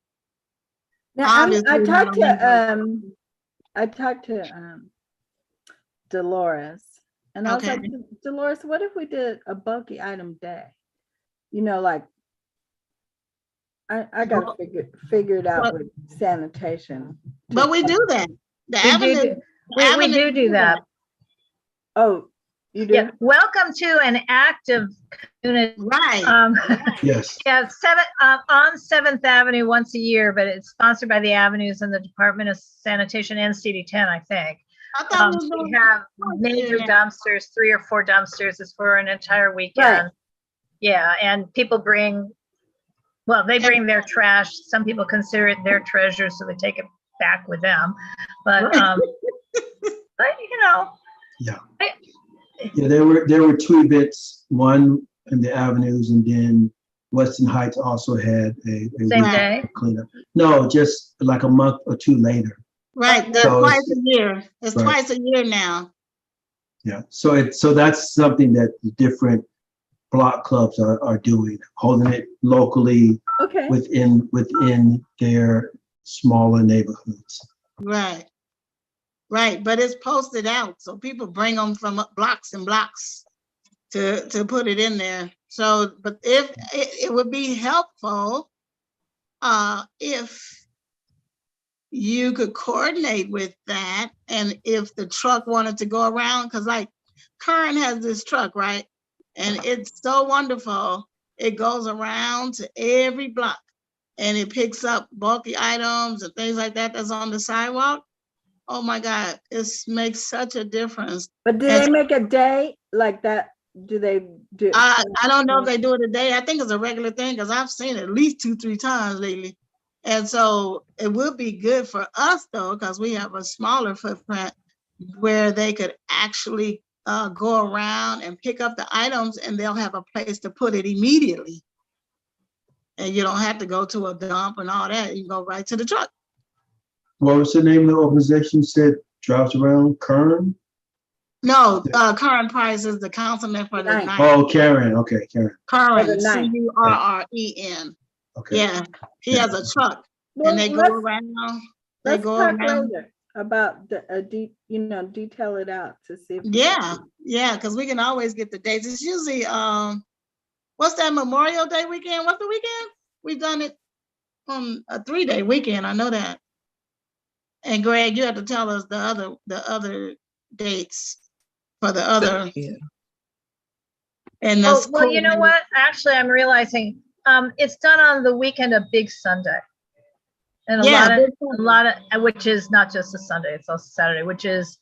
Now, I Obviously, talked to Dolores, and I was like, Okay. Dolores, what if we did a bulky item day? You know, like, I gotta figure it out with sanitation. But we do that. The We avenue. do, we do that. Oh, you do? Yeah, welcome to an active community. Right. Yes. Yeah, on 7th Avenue once a year, but it's sponsored by the Avenues and the Department of Sanitation and CD10, I think. I thought we was We doing- have major dumpsters, 3 or 4 dumpsters. It's for an entire weekend. Yeah, and people they bring their trash. Some people consider it their treasure, so they take it back with them. But, but you know. Yeah. Yeah, there were 2 events, one in the Avenues, and then Weston Heights also had a Same week day? of cleanup. No, just like a month or 2 later. Right, that's So twice a year. It's right. twice a year now. Yeah, so that's something that the different block clubs are doing, holding it locally Okay. within their smaller neighborhoods. Right. Right, but it's posted out, so people bring them from blocks and blocks to put it in there. So, but if it would be helpful if you could coordinate with that, and if the truck wanted to go around, because like Karen has this truck, right? And it's so wonderful. It goes around to every block and it picks up bulky items and things like that that's on the sidewalk. Oh my God, this makes such a difference. But do they make a day like that? Do they do? I don't know if they do it a day. I think it's a regular thing because I've seen it at least 2-3 times lately. And so it would be good for us though, because we have a smaller footprint where they could actually go around and pick up the items and they'll have a place to put it immediately. And you don't have to go to a dump and all that. You can go right to the truck. What was the name of the organization said drives around? Kern? No, Curren Price is the councilman for the Ninth. ninth. Oh, Karen. Okay, Karen. Curren, For the ninth. Curren. Okay. Yeah, he has a truck Well, and they go around. They let's go talk around. later about detail it out to see if. Yeah, because we can always get the dates. It's usually what's that Memorial Day weekend? What's the weekend? We've done it on a 3-day weekend. I know that. And Greg, you have to tell us the other dates for the other. Yeah. And Oh, that's well, you know what? Actually, I'm realizing it's done on the weekend of Big Sunday. And a lot of, which is not just a Sunday, it's also Saturday, which is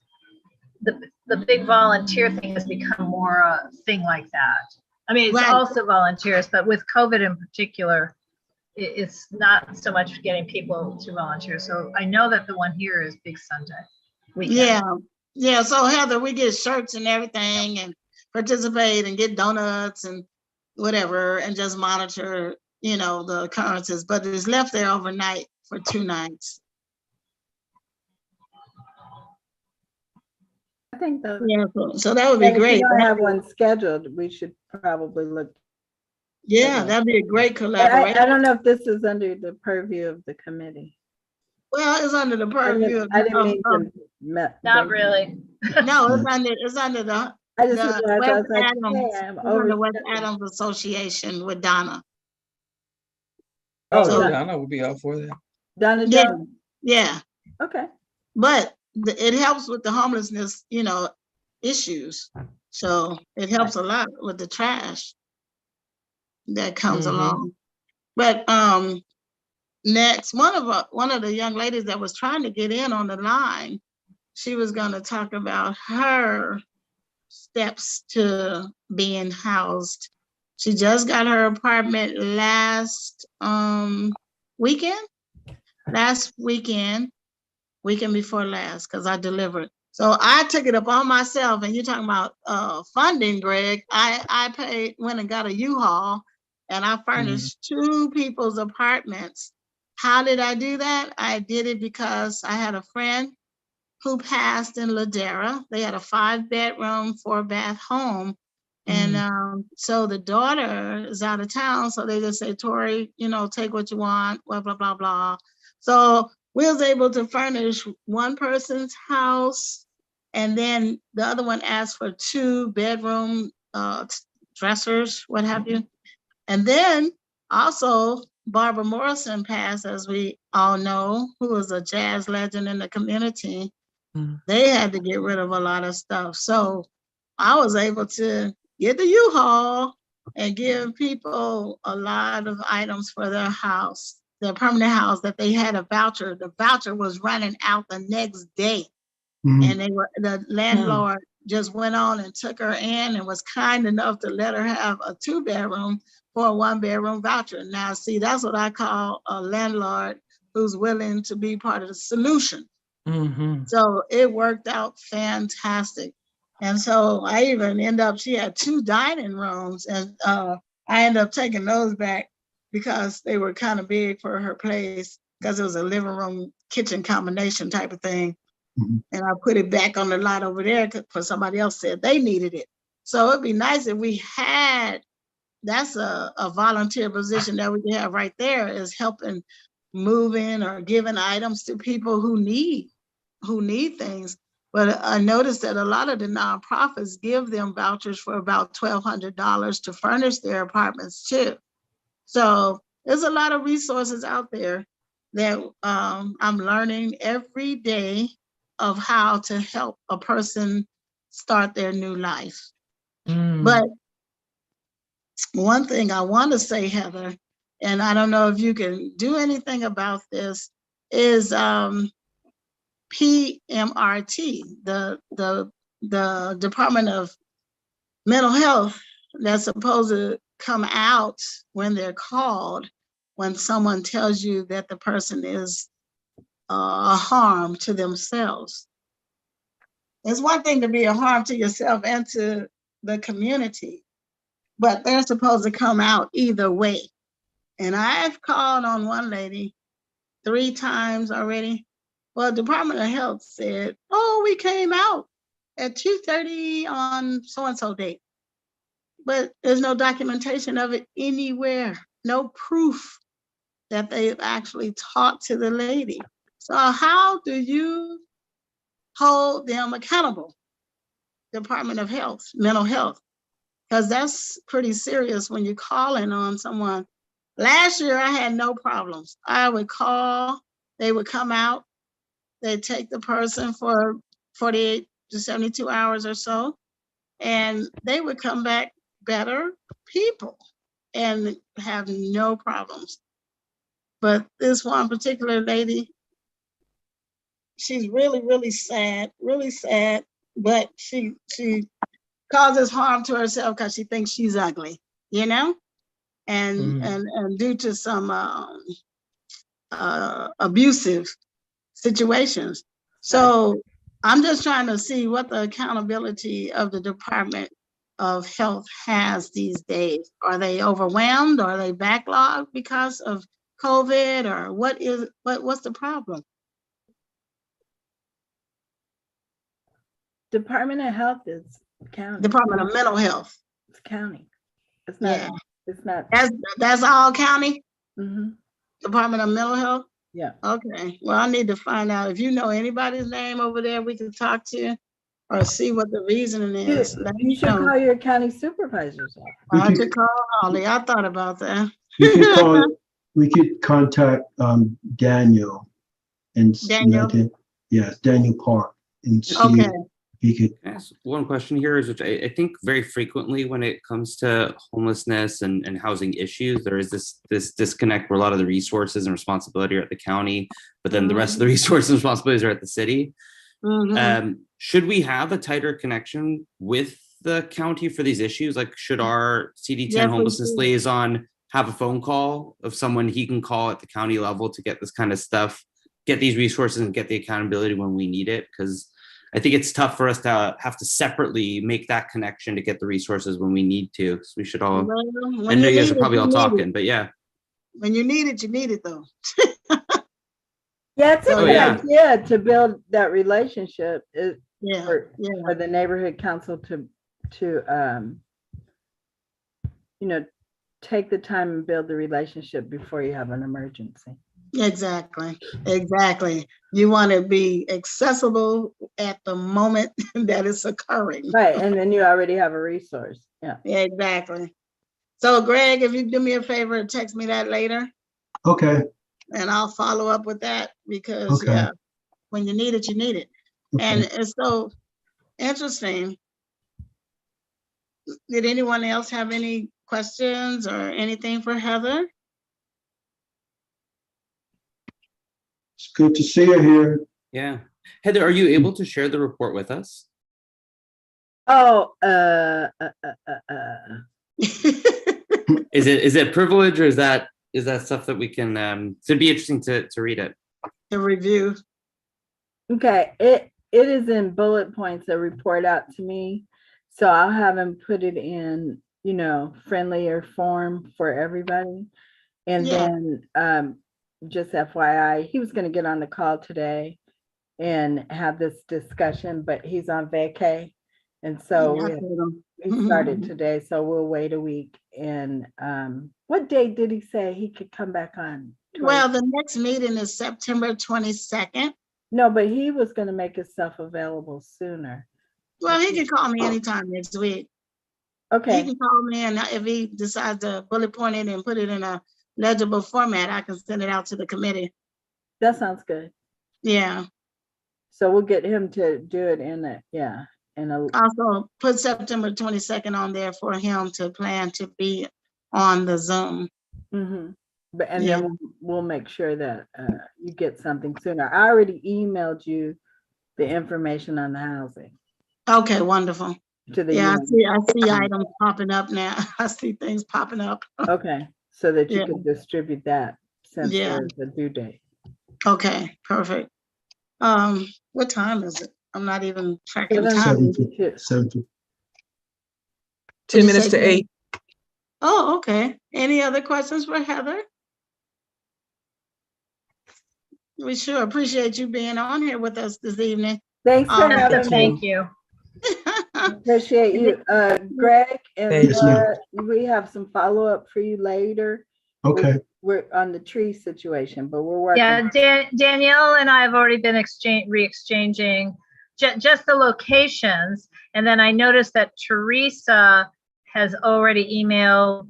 the big volunteer thing has become more a thing like that. I mean, it's also volunteers, but with COVID in particular, it's not so much getting people to volunteer. So I know that the one here is Big Sunday weekend. Yeah. So Heather, we get shirts and everything and participate and get donuts and whatever and just monitor, the occurrences. But it's left there overnight for 2 nights. I think so that would be great. If you don't have one scheduled, we should probably look. Yeah, that'd be a great collaboration. I don't know if this is under the purview of the committee. Well, it's under the purview. I didn't mean to. Not really. No, it's under the. I just the realized West Adams Association with Donna. Oh, So- Donna would be all for that. Donna Yeah, Jones. yeah. Okay. But it helps with the homelessness, issues. So it helps a lot with the trash that comes along. But next, one of the young ladies that was trying to get in on the line, she was going to talk about her steps to being housed. She just got her apartment last weekend before last, because I delivered. So I took it upon myself, and you're talking about funding, Greg. I went and got a U-Haul, and I furnished 2 people's apartments. How did I do that? I did it because I had a friend who passed in Ladera. They had a 5-bedroom, 4-bath home. And so the daughter is out of town. So they just say, Tori, take what you want, blah, blah, blah, blah. So we was able to furnish one person's house. And then the other one asked for 2-bedroom dressers, what have you. And then also Barbara Morrison passed, as we all know, who was a jazz legend in the community. They had to get rid of a lot of stuff. So I was able to get the U-Haul and give people a lot of items for their house, their permanent house, that they had a voucher. The voucher was running out the next day. And the landlord just went on and took her in and was kind enough to let her have a 2-bedroom for a 1-bedroom voucher. Now, see, that's what I call a landlord who's willing to be part of the solution. So it worked out fantastic. And so I even she had 2 dining rooms, and I ended up taking those back because they were kind of big for her place, because it was a living room kitchen combination type of thing. And I put it back on the lot over there for somebody else said they needed it. So it'd be nice if we had, that's a volunteer position that we can have right there, is helping moving or giving items to people who need things. But I noticed that a lot of the nonprofits give them vouchers for about $1,200 to furnish their apartments too. So there's a lot of resources out there that I'm learning every day of how to help a person start their new life. But one thing I want to say, Heather, and I don't know if you can do anything about this, is PMRT, the Department of Mental Health, that's supposed to come out when they're called, when someone tells you that the person is a harm to themselves. It's one thing to be a harm to yourself and to the community, but they're supposed to come out either way. And I've called on one lady 3 times already, Well, Department of Health said, oh, we came out at 2:30 on so-and-so date. But there's no documentation of it anywhere, no proof that they've actually talked to the lady. So how do you hold them accountable? Department of Health, mental health, because that's pretty serious when you're calling on someone. Last year, I had no problems. I would call, they would come out, they'd take the person for 48 to 72 hours or so, and they would come back better people and have no problems. But this one particular lady, she's really sad, but she causes harm to herself because she thinks she's ugly, you know? And due to some abusive situations. So I'm just trying to see what the accountability of the Department of Health has these days. Are they overwhelmed? Are they backlogged because of COVID, or what's the problem? Department of Health is county. Department of Mental Health. It's county. It's not. Yeah. It's not. That's all county? Mhm. Department of Mental Health? Yeah. Okay. Well, I need to find out if you know anybody's name over there we can talk to or see what the reasoning is. You should call your county supervisor's office. I should call Holly. I thought about that. We could contact Daniel and Daniel? Yes, Daniel Park, and see Okay. if he could. Can I ask one question here is, which I think very frequently when it comes to homelessness and housing issues, there is this disconnect where a lot of the resources and responsibility are at the county, but then the rest of the resources and responsibilities are at the city. Should we have a tighter connection with the county for these issues? Like, should our CD10 homelessness liaison have a phone call of someone he can call at the county level to get this kind of stuff, get these resources and get the accountability when we need it? Because I think it's tough for us to have to separately make that connection to get the resources when we need to. So we should all, I know you guys are probably all talking, but yeah. When you need it though. Yeah, it's a good idea to build that relationship for the neighborhood council to take the time and build the relationship before you have an emergency. Exactly. You want to be accessible at the moment that it's occurring. Right, and then you already have a resource. Yeah, exactly. So Greg, if you do me a favor, text me that later. Okay. And I'll follow up with that because when you need it, you need it. Okay. And it's so interesting. Did anyone else have any questions or anything for Heather? It's good to see you here. Yeah. Heather, are you able to share the report with us? Oh, Is it privilege, or is that stuff that we can it'd be interesting to read it. The review. Okay, it is in bullet points that report out to me. So I'll have him put it in, friendlier form for everybody. And then just FYI, he was going to get on the call today and have this discussion, but he's on vacay. And so he started today, so we'll wait a week. And what date did he say he could come back on? Well, the next meeting is September 22nd. No, but he was going to make himself available sooner. Well, he can call me anytime next week. Okay. He can call me, and if he decides to bullet point it and put it in a legible format, I can send it out to the committee. That sounds good. Yeah. So we'll get him to do it also put September 22nd on there for him to plan to be on the Zoom. Then we'll make sure that you get something sooner. I already emailed you the information on the housing. Okay, wonderful. I see items popping up now. I see things popping up. Okay, so that you can distribute that since there's a due date. Okay, perfect. What time is it? I'm not even tracking time. 10 minutes to 8. Oh, okay. Any other questions for Heather? We sure appreciate you being on here with us this evening. Thanks for having me. Thank you. Appreciate you. Greg and Thank you. Laura, we have some follow-up for you later. Okay. We're on the tree situation, but we're working. Yeah, Danielle and I have already been re-exchanging just the locations. And then I noticed that Teresa has already emailed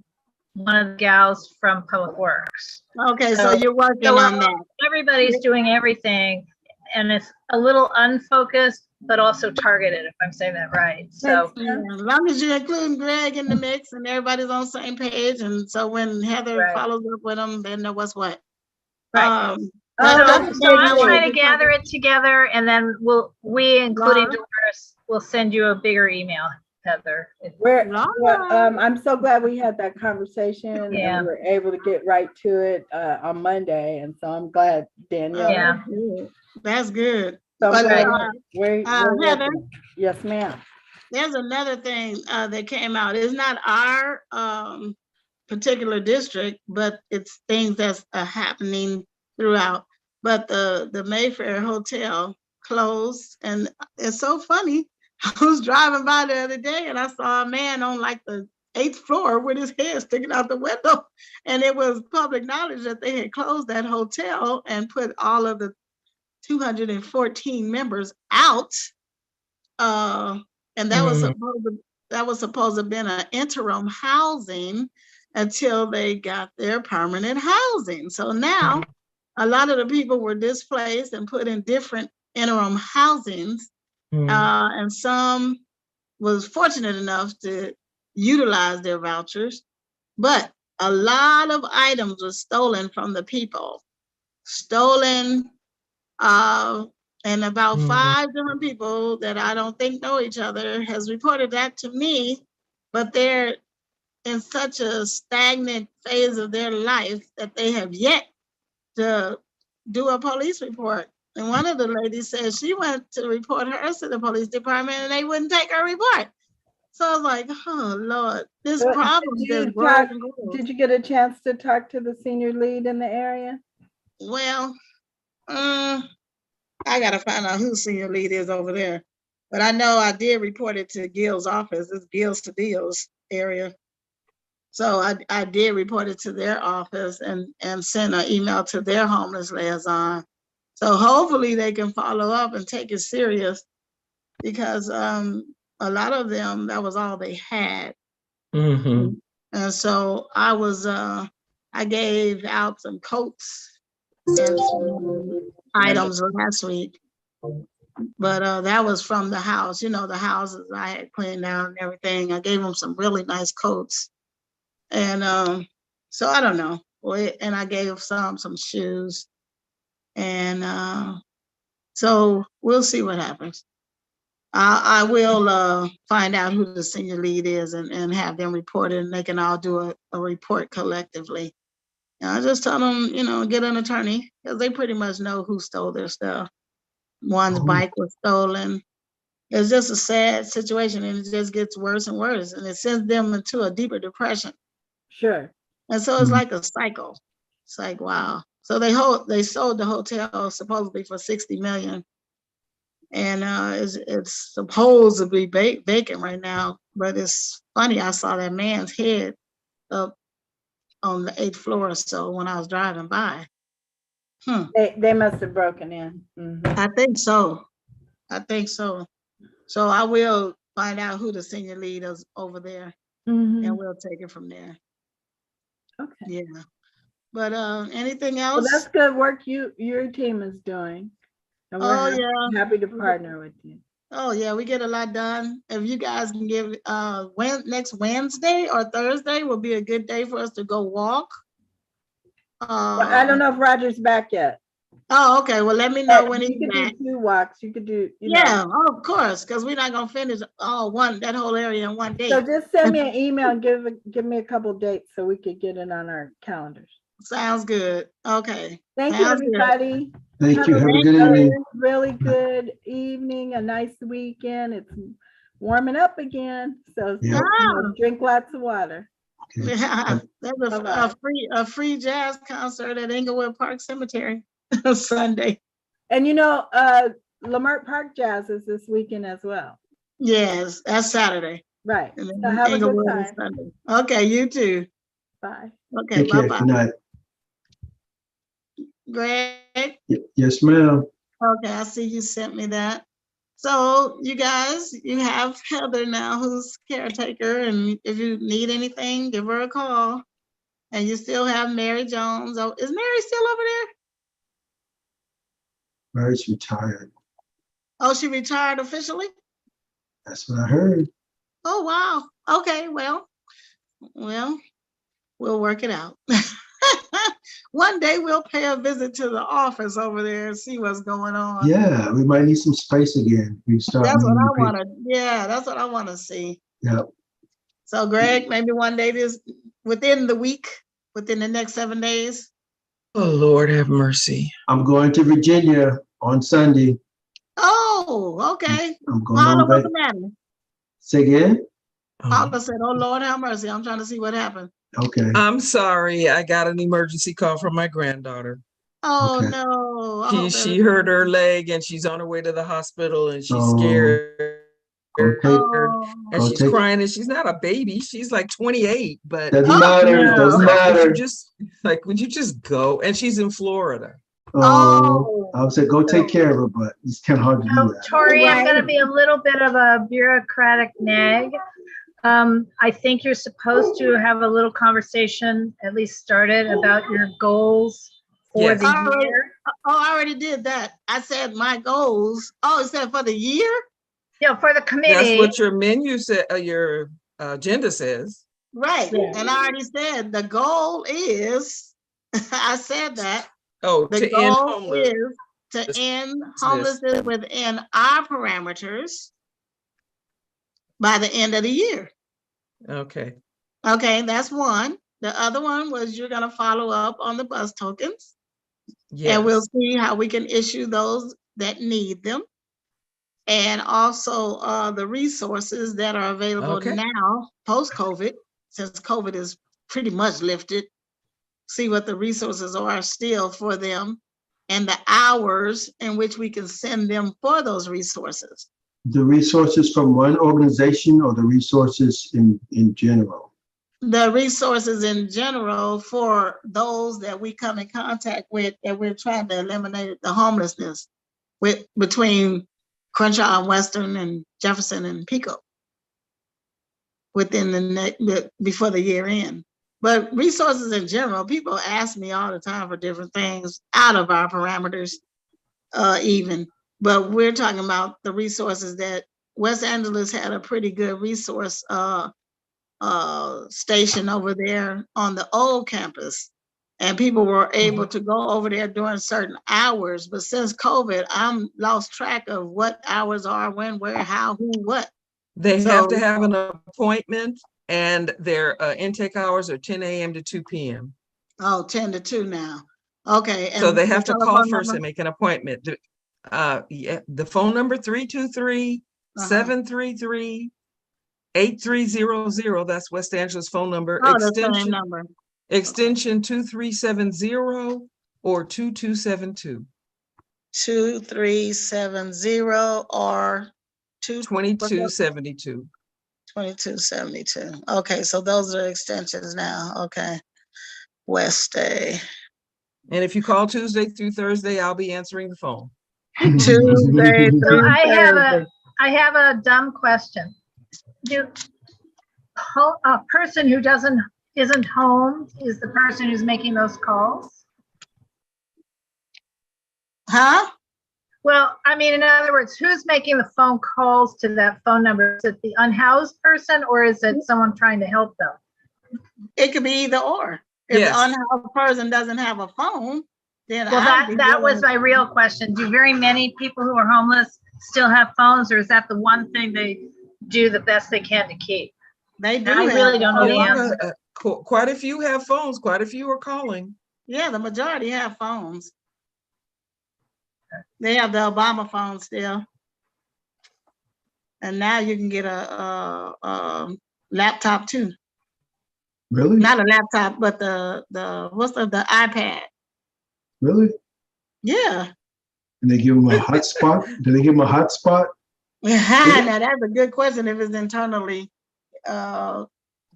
one of the gals from Public Works. Okay, so you're working on that. Everybody's doing everything, and it's a little unfocused, but also targeted, if I'm saying that right. So Yeah, as long as you're including Greg in the mix and everybody's on the same page, and so when Heather follows up with them, they know what's what. Right. So That's I'm trying to gather it together, and then we, including Doris, will send you a bigger email, Heather. I'm so glad we had that conversation. Yeah. And we were able to get right to it on Monday, and so I'm glad Danielle. Yeah. That's good. So But, we're Heather? Yes, ma'am. There's another thing that came out. It's not our particular district, but it's things that's happening throughout. But the Mayfair Hotel closed, and it's so funny. I was driving by the other day and I saw a man on like the 8th floor with his head sticking out the window, and it was public knowledge that they had closed that hotel and put all of the 214 members out. And that was supposed to have been an interim housing until they got their permanent housing. So now a lot of the people were displaced and put in different interim housings. And some was fortunate enough to utilize their vouchers, but a lot of items were stolen from the people. And about 5 different people that I don't think know each other has reported that to me, but they're in such a stagnant phase of their life that they have yet to do a police report. And one of the ladies said she went to report hers to the police department and they wouldn't take her report. So I was like, oh Lord, this problem just grows and grows. Did you get a chance to talk to the senior lead in the area? Well, I gotta find out who senior lead is over there. But I know I did report it to Gil's office. It's Gil's to Deals area. So I did report it to their office and send an email to their homeless liaison. So hopefully they can follow up and take it serious, because a lot of them, that was all they had. And so I gave out some coats and some items last week, but that was from the house, the houses I had cleaned out and everything. I gave them some really nice coats. And so I don't know. And I gave some shoes. And so we'll see what happens. I will find out who the senior lead is and have them report it, and they can all do a report collectively. And I just tell them, get an attorney, because they pretty much know who stole their stuff. One's bike was stolen. It's just a sad situation, and it just gets worse and worse, and it sends them into a deeper depression. Sure. And so it's like a cycle. It's like, wow. So they sold the hotel supposedly for $60 million. And it's supposedly vacant right now. But it's funny, I saw that man's head up on the 8th floor or so when I was driving by. They must have broken in. I think so. So I will find out who the senior lead is over there, and we'll take it from there. Okay. Yeah. But anything else? Well, that's good work your team is doing. And we're happy to partner with you. Oh yeah, we get a lot done. If you guys can give next Wednesday or Thursday will be a good day for us to go walk. Well, I don't know if Roger's back yet. Oh, okay. Well, let me know when he's back. Do 2 walks. You could do. Of course, because we're not gonna finish that whole area in one day. So just send me an email and give me a couple dates so we could get it on our calendars. Sounds good. Okay. Thank you, everybody. Thank you. Have a good evening. Really good evening. A nice weekend. It's warming up again, so drink lots of water. Okay. Yeah, there's a free jazz concert at Inglewood Park Cemetery. Sunday. And Lamert Park Jazz is this weekend as well. Yes, that's Saturday. Right. And So then have a good Inglewood is time. Sunday. Okay, you too. Bye. Okay, Take care. bye-bye. Good night. Greg, Yes, ma'am. okay, I see you sent me that. So you guys, you have Heather now who's caretaker, and if you need anything, give her a call. And you still have Mary Jones. Oh, is Mary still over there? Mary's retired. Oh, she retired officially? That's what I heard. Oh, wow. Okay, well, we'll work it out. One day we'll pay a visit to the office over there and see what's going on. Yeah, we might need some space again. We start. That's what I meeting want to, yeah, that's what I want to see. Yep. So Greg, maybe one day within the week, within the next 7 days. Oh, Lord have mercy. I'm going to Virginia on Sunday. Oh, okay. I'm going Paula, on what's back. the matter? Say again? Paula said, oh, Lord have mercy. I'm trying to see what happened. Okay. I'm sorry. I got an emergency call from my granddaughter. Oh, Okay. no. I hope She hurt her leg and she's on her way to the hospital and she's Oh. scared. Go take, And go she's take- crying and she's not a baby. She's like 28, but doesn't Oh, matter. no. Doesn't like, matter. would you just go? And she's in Florida. Oh, I would say go take care of her, but it's kind of hard to do So, that. Tori, I'm going to Right. be a little bit of a bureaucratic nag. I think you're supposed to have a little conversation, at least started, about your goals for Yes. the All right. year. Oh, I already did that. I said my goals. Oh, is that for the year? Yeah, for the That's committee. what your menu said, your agenda says. Right. Yeah. And I already said the goal is, I said that. Oh, The to end goal homeless. is to end homelessness within our parameters by the end of the year. Okay. Okay, that's one. The other one was you're gonna follow up on the bus tokens. Yes. And we'll see how we can issue those that need them. And also the resources that are available Okay. now, post-COVID, since COVID is pretty much lifted. See what the resources are still for them and the hours in which we can send them for those resources. The resources from one organization or the resources in general? The resources in general for those that we come in contact with, and we're trying to eliminate the homelessness between Crenshaw and Western and Jefferson and Pico within before the year end. But resources in general, people ask me all the time for different things out of our parameters even. But we're talking about the resources that West Angeles had a pretty good resource station over there on the old campus. And people were able to go over there during certain hours. But since COVID, I'm lost track of what hours are, when, where, how, who, what. They So- have to have an appointment and their intake hours are 10 a.m. to 2 p.m. Oh, 10 to 2 now. Okay. So and they the have to call telephone first number? and make an appointment. The phone number 323-733-8300. That's West Angeles phone number. Oh, the same number. Extension 2370 or 2272. 2370 or 2272. 2272. Okay, so those are extensions now. Okay. West Day. And if you call Tuesday through Thursday, I'll be answering the phone. Tuesday So through Thursday. I have a dumb question. A person who isn't home is the person who's making those calls? Huh? Well, I mean, in other words, who's making the phone calls to that phone number? Is it the unhoused person or is it someone trying to help them? It could be either or. If Yes. the unhoused person doesn't have a phone, then Well, I'd be that was willing- my real question. Do very many people who are homeless still have phones, or is that the one thing they do the best they can to keep? They do. I really don't know the Yeah, answer. quite a few have phones. Quite a few are calling. Yeah, the majority have phones. They have the Obama phone still. And now you can get a laptop too. Really? Not a laptop, but the iPad. Really? Yeah. And they give them a hotspot? Do they give them a hotspot? Now that's a good question. If it's internally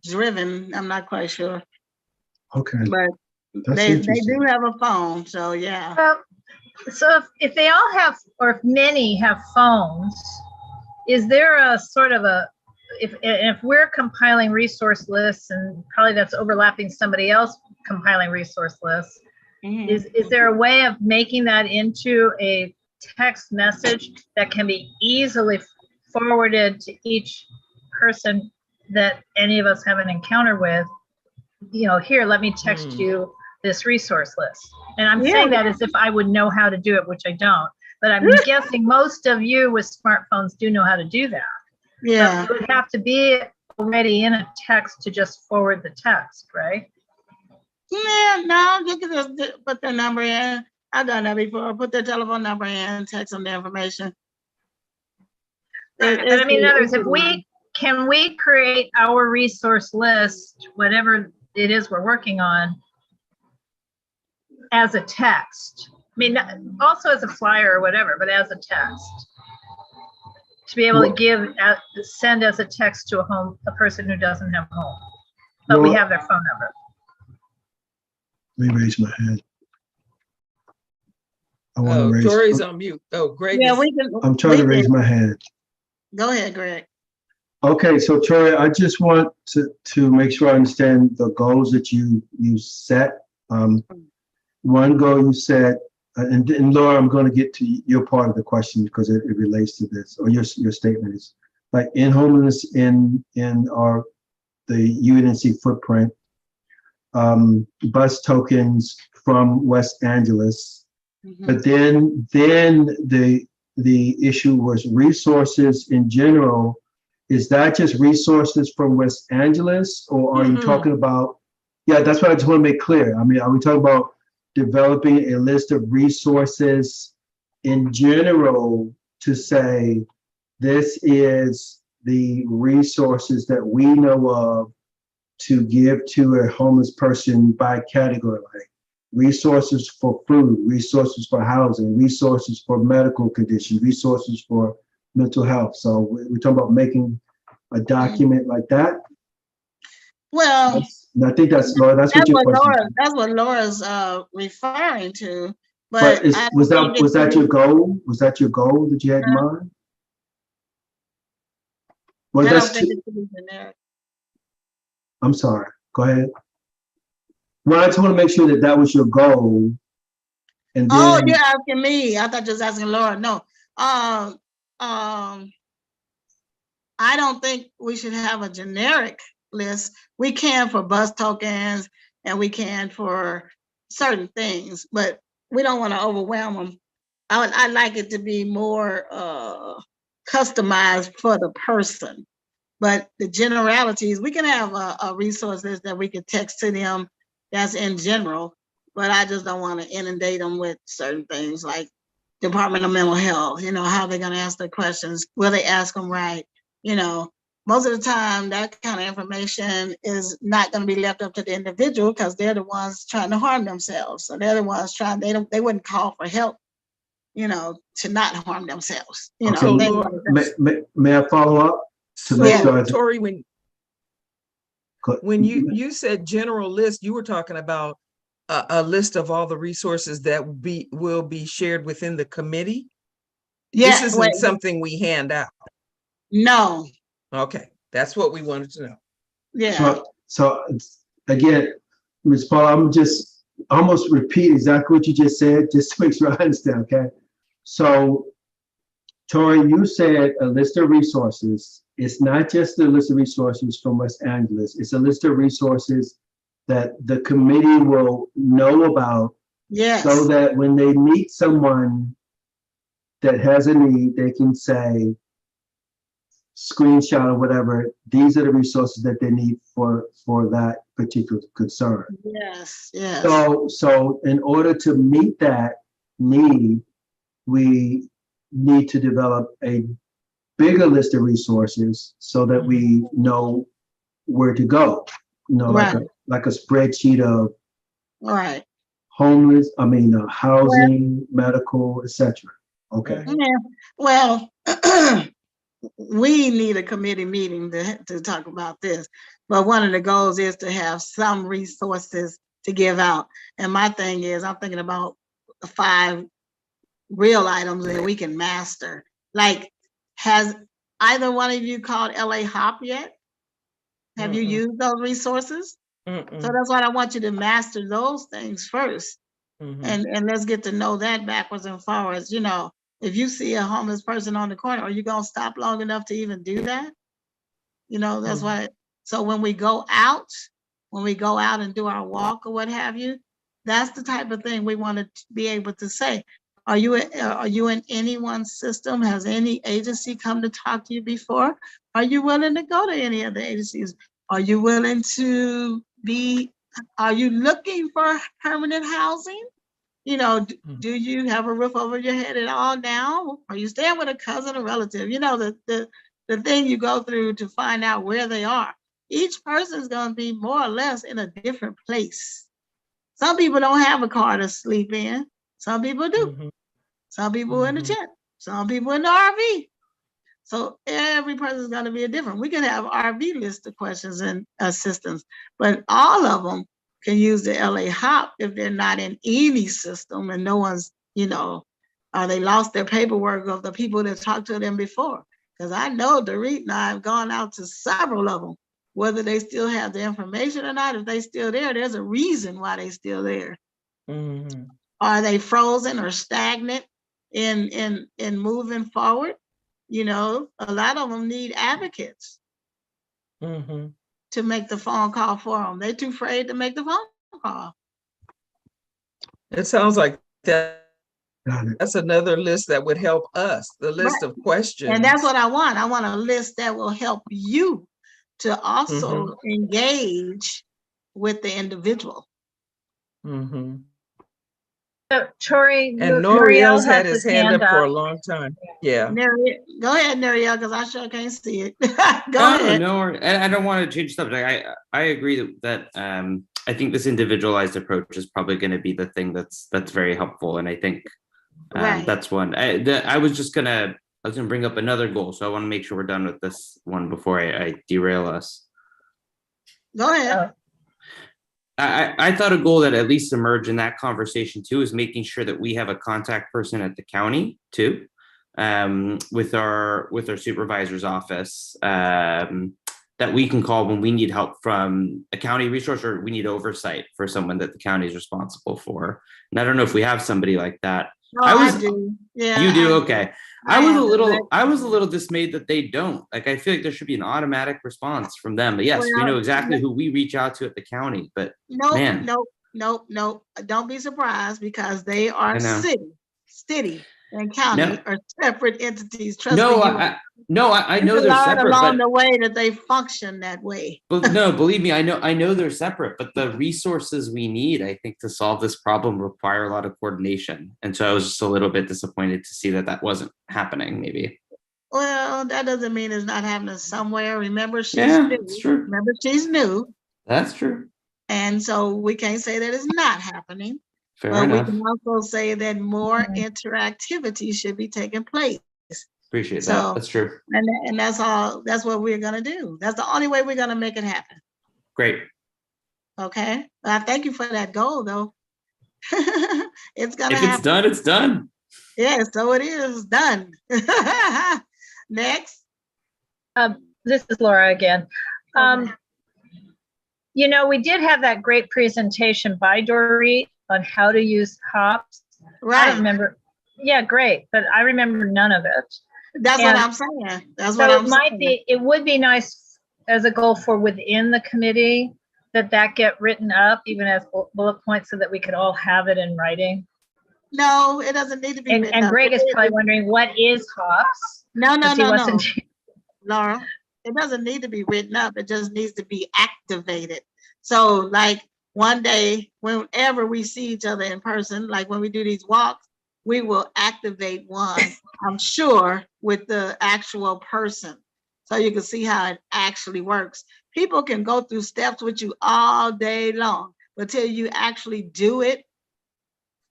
driven, I'm not quite sure. Okay. But That's they interesting. do have a phone, so yeah. Well, so if they all have, or if many have phones, is there a sort of a, if we're compiling resource lists, and probably that's overlapping somebody else compiling resource lists, is there a way of making that into a text message that can be easily forwarded to each person that any of us have an encounter with? You know, here, let me text you this resource list. And I'm saying that as if I would know how to do it, which I don't. But I'm guessing most of you with smartphones do know how to do that. Yeah. But it would have to be already in a text to just forward the text, right? Yeah, no, you can just put their number in. I've done that before. Put their telephone number in, text them the information. But I mean, in other words, can we create our resource list, whatever it is we're working on, as a text? I mean, also as a flyer or whatever, but as a text, to be able to send as a text to a person who doesn't have a home, but we have their phone number. Let me raise my hand. I want to raise. Tori's on mute. Oh, Greg. Yeah, I'm trying to raise my hand. Go ahead, Greg. Okay, so Tori, I just want to make sure I understand the goals that you set. One goal you said, and Laura, I'm going to get to your part of the question because it relates to this, or your statement is like in homelessness in the UNNC footprint, bus tokens from West Angeles, but then the issue was resources in general. Is that just resources from West Angeles, or are you talking about? Yeah, that's what I just want to make clear. I mean, are we talking about developing a list of resources in general to say this is the resources that we know of to give to a homeless person by category, like resources for food, resources for housing, resources for medical conditions, resources for mental health? So we're talking about making a document like that. Well, I think that's Laura. That's what your question is. That's what Laura's referring to. But was that your goal? Was that your goal that you had in mind? Well, that's. I'm sorry. Go ahead. Well, I just want to make sure that was your goal. And then, you're asking me. I thought you was asking Laura. No. I don't think we should have a generic list. We can for bus tokens and we can for certain things, but we don't want to overwhelm them. I'd like it to be more customized for the person. But the generalities, we can have a resource list that we could text to them that's in general, but I just don't want to inundate them with certain things like Department of Mental Health, how they're going to ask their questions. Will they ask them right? Most of the time that kind of information is not going to be left up to the individual because they're the ones trying to harm themselves. So they're the ones they wouldn't call for help, to not harm themselves. Okay. May I follow up? Tori, when you said general list, you were talking about a list of all the resources that will be shared within the committee. Yeah, this isn't something we hand out. No. Okay, that's what we wanted to know. Yeah. So again, Ms. Paul, I'm just almost repeat exactly what you just said, just to make sure I understand. Okay. So, Tori, you said a list of resources. It's not just a list of resources from West Angeles. It's a list of resources that the committee will know about. Yes. So that when they meet someone that has a need, they can say, screenshot or whatever, these are the resources that they need for that particular concern. Yes, yes. So in order to meet that need, we need to develop a bigger list of resources so that we know where to go. Right. Like a spreadsheet of right. housing, medical, etc. Okay. Yeah, well, we need a committee meeting to talk about this, but one of the goals is to have some resources to give out. And my thing is, I'm thinking about 5 real items that we can master. Like, has either one of you called LA Hop yet? Have you used those resources? So that's why I want you to master those things first. And let's get to know that backwards and forwards. You know, if you see a homeless person on the corner, are you gonna stop long enough to even do that? You know, that's why. So when we go out and do our walk or what have you, that's the type of thing we want to be able to say. Are you in anyone's system? Has any agency come to talk to you before? Are you willing to go to any of the agencies? Are you willing to are you looking for permanent housing? You know, do you have a roof over your head at all now? Are you staying with a cousin or relative? You know, the thing you go through to find out where they are. Each person is going to be more or less in a different place. Some people don't have a car to sleep in. Some people do. Some people in the tent. Some people in the RV. So every person is going to be different. We can have RV list of questions and assistance, but all of them can use the LA Hop if they're not in any system and no one's, you know, they lost their paperwork of the people that talked to them before. Because I know Dorit and I have gone out to several of them, whether they still have the information or not. If they still there, there's a reason why they still there. Are they frozen or stagnant in moving forward? You know, a lot of them need advocates to make the phone call for them. They're too afraid to make the phone call. It sounds like that's another list that would help us, the list of questions. And that's what I want. I want a list that will help you to also engage with the individual. So Tori, And Noriel's had his hand up for a long time. Yeah. Go ahead, Noriel, because I sure can't see it. Go ahead. No, and I don't want to change the subject. I agree that I think this individualized approach is probably going to be the thing that's very helpful, and I think that's one. I was gonna bring up another goal, so I want to make sure we're done with this one before I derail us. Go ahead. I thought a goal that at least emerged in that conversation too is making sure that we have a contact person at the county too, with our supervisor's office, that we can call when we need help from a county resource or we need oversight for someone that the county is responsible for. And I don't know if we have somebody like that. I do. Yeah, you do. Okay. I was a little dismayed that they don't. Like, I feel like there should be an automatic response from them. But yes, we know exactly who we reach out to at the county. But nope. Don't be surprised, because they are city and county are separate entities. Trust me. I know they're separate. Along the way that they function that way. But no, believe me, I know they're separate. But the resources we need, I think, to solve this problem require a lot of coordination. And so I was just a little bit disappointed to see that wasn't happening. Maybe. Well, that doesn't mean it's not happening somewhere. Remember, she's new. That's true. Remember, she's new. That's true. And so we can't say that it's not happening. Fair but enough. We can also say that more interactivity should be taking place. Appreciate that. That's true. And that's all. That's what we're gonna do. That's the only way we're gonna make it happen. Great. Okay. Well, thank you for that goal, though. It's gonna happen. If it's done, it's done. Yeah, so it is done. Next. This is Laura again. You know, we did have that great presentation by Dorit on how to use hops. Right. I don't remember. Yeah, great. But I remember none of it. That's what I'm saying. That's what I'm saying. It would be nice as a goal for within the committee that get written up, even as bullet points, so that we could all have it in writing. No, it doesn't need to be written up. And Greg is probably wondering, what is hops? No. Laura, it doesn't need to be written up. It just needs to be activated. So like one day, whenever we see each other in person, like when we do these walks, we will activate one, I'm sure, with the actual person. So you can see how it actually works. People can go through steps with you all day long, but till you actually do it,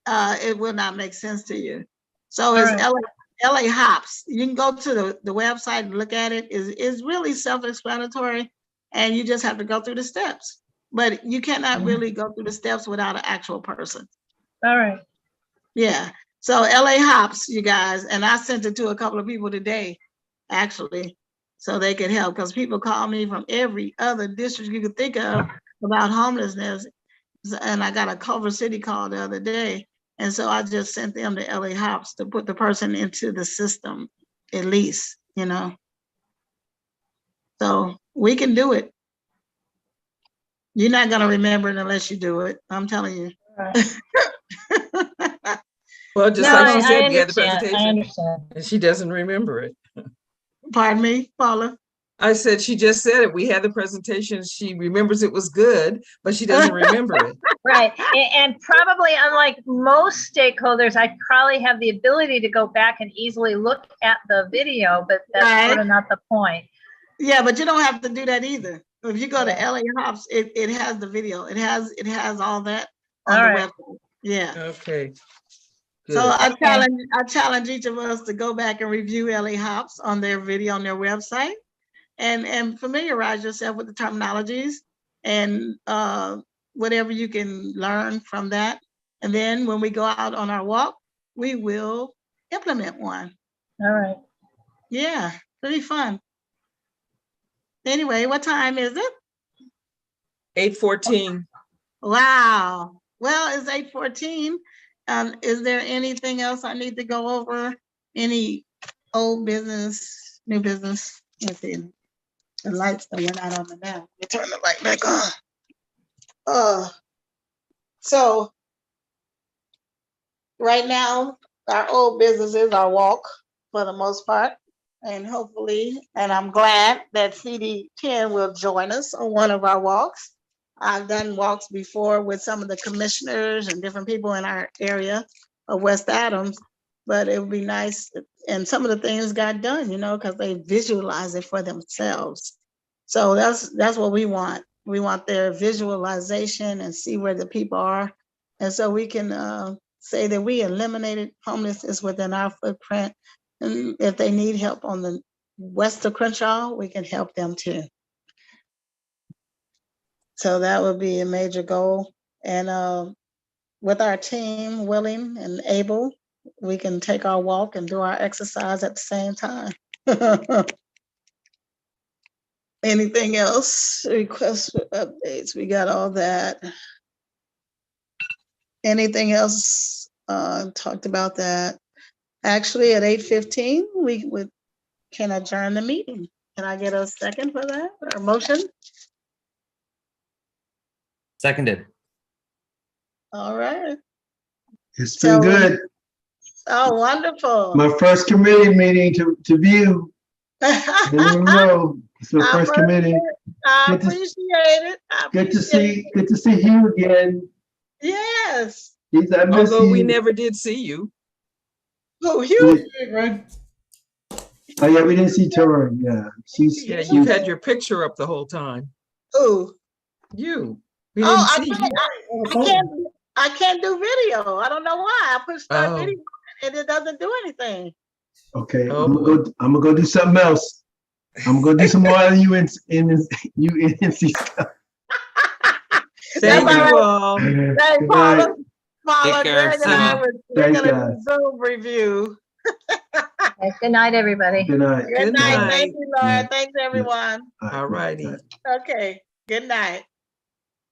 it will not make sense to you. So All it's right. LA Hops. You can go to the website and look at it. It's really self-explanatory, and you just have to go through the steps. But you cannot really go through the steps without an actual person. All right. Yeah. So LA Hops, you guys, and I sent it to a couple of people today, actually, so they could help, because people call me from every other district you could think of about homelessness. And I got a Culver City call the other day. And so I just sent them to LA Hops to put the person into the system, at least, you know. So we can do it. You're not gonna remember it unless you do it. I'm telling you. All right. Well, just No, like she I said, we had the understand. I presentation understand. and she doesn't remember it. Pardon me, Paula. I said, she just said it. We had the presentation. She remembers it was good, but she doesn't remember it. Right. And probably unlike most stakeholders, I probably have the ability to go back and easily look at the video, but that's sort of not the point. Yeah, but you don't have to do that either. If you go to Yeah. LA Hops, it has the video. It has all that on All the right. website. Yeah. Okay. So Good. I challenge each of us to go back and review LA Hops on their video on their website, and familiarize yourself with the terminologies and whatever you can learn from that. And then when we go out on our walk, we will implement one. All right. Yeah, pretty fun. Anyway, what time is it? 8:14. Wow. Well, it's 8:14. Is there anything else I need to go over? Any old business, new business? Let's see. The lights that went out on the now. We turn the light back on. So right now, our old business is our walk for the most part. And hopefully, and I'm glad that CD10 will join us on one of our walks. I've done walks before with some of the commissioners and different people in our area of West Adams, but it would be nice. And some of the things got done, you know, because they visualize it for themselves. So that's what we want. We want their visualization and see where the people are. And so we can say that we eliminated homelessness within our footprint. And if they need help on the west of Crenshaw, we can help them too. So that would be a major goal. And with our team willing and able, we can take our walk and do our exercise at the same time. Anything else? Requests for updates. We got all that. Anything else? Talked about that. Actually, at 8:15, we can adjourn the meeting. Can I get a second for that, or motion? Seconded. All right. It's been good. Oh, wonderful. My first committee meeting to view. No, it's my first committee. I Good to- appreciate it. Good to see you again. Yes. I miss Although we you. never did see you. Oh, you. Right? Oh yeah, we didn't see Tori. Yeah, Yeah, you've had your picture up the whole time. Who? You. We didn't see you. I can't do video. I don't know why. I put start Oh. video and it doesn't do anything. Okay, Oh, I'm gonna go do something else. I'm gonna do some more UNNC stuff. Thank you all. Hey, Good Paula. night. Paula, Take care. Greg and I we're Thanks, gonna guys. do Zoom review. Okay, good night, everybody. Good night. Good night. night. Thank you, Lord. Thanks, everyone. All righty. Okay. Good night.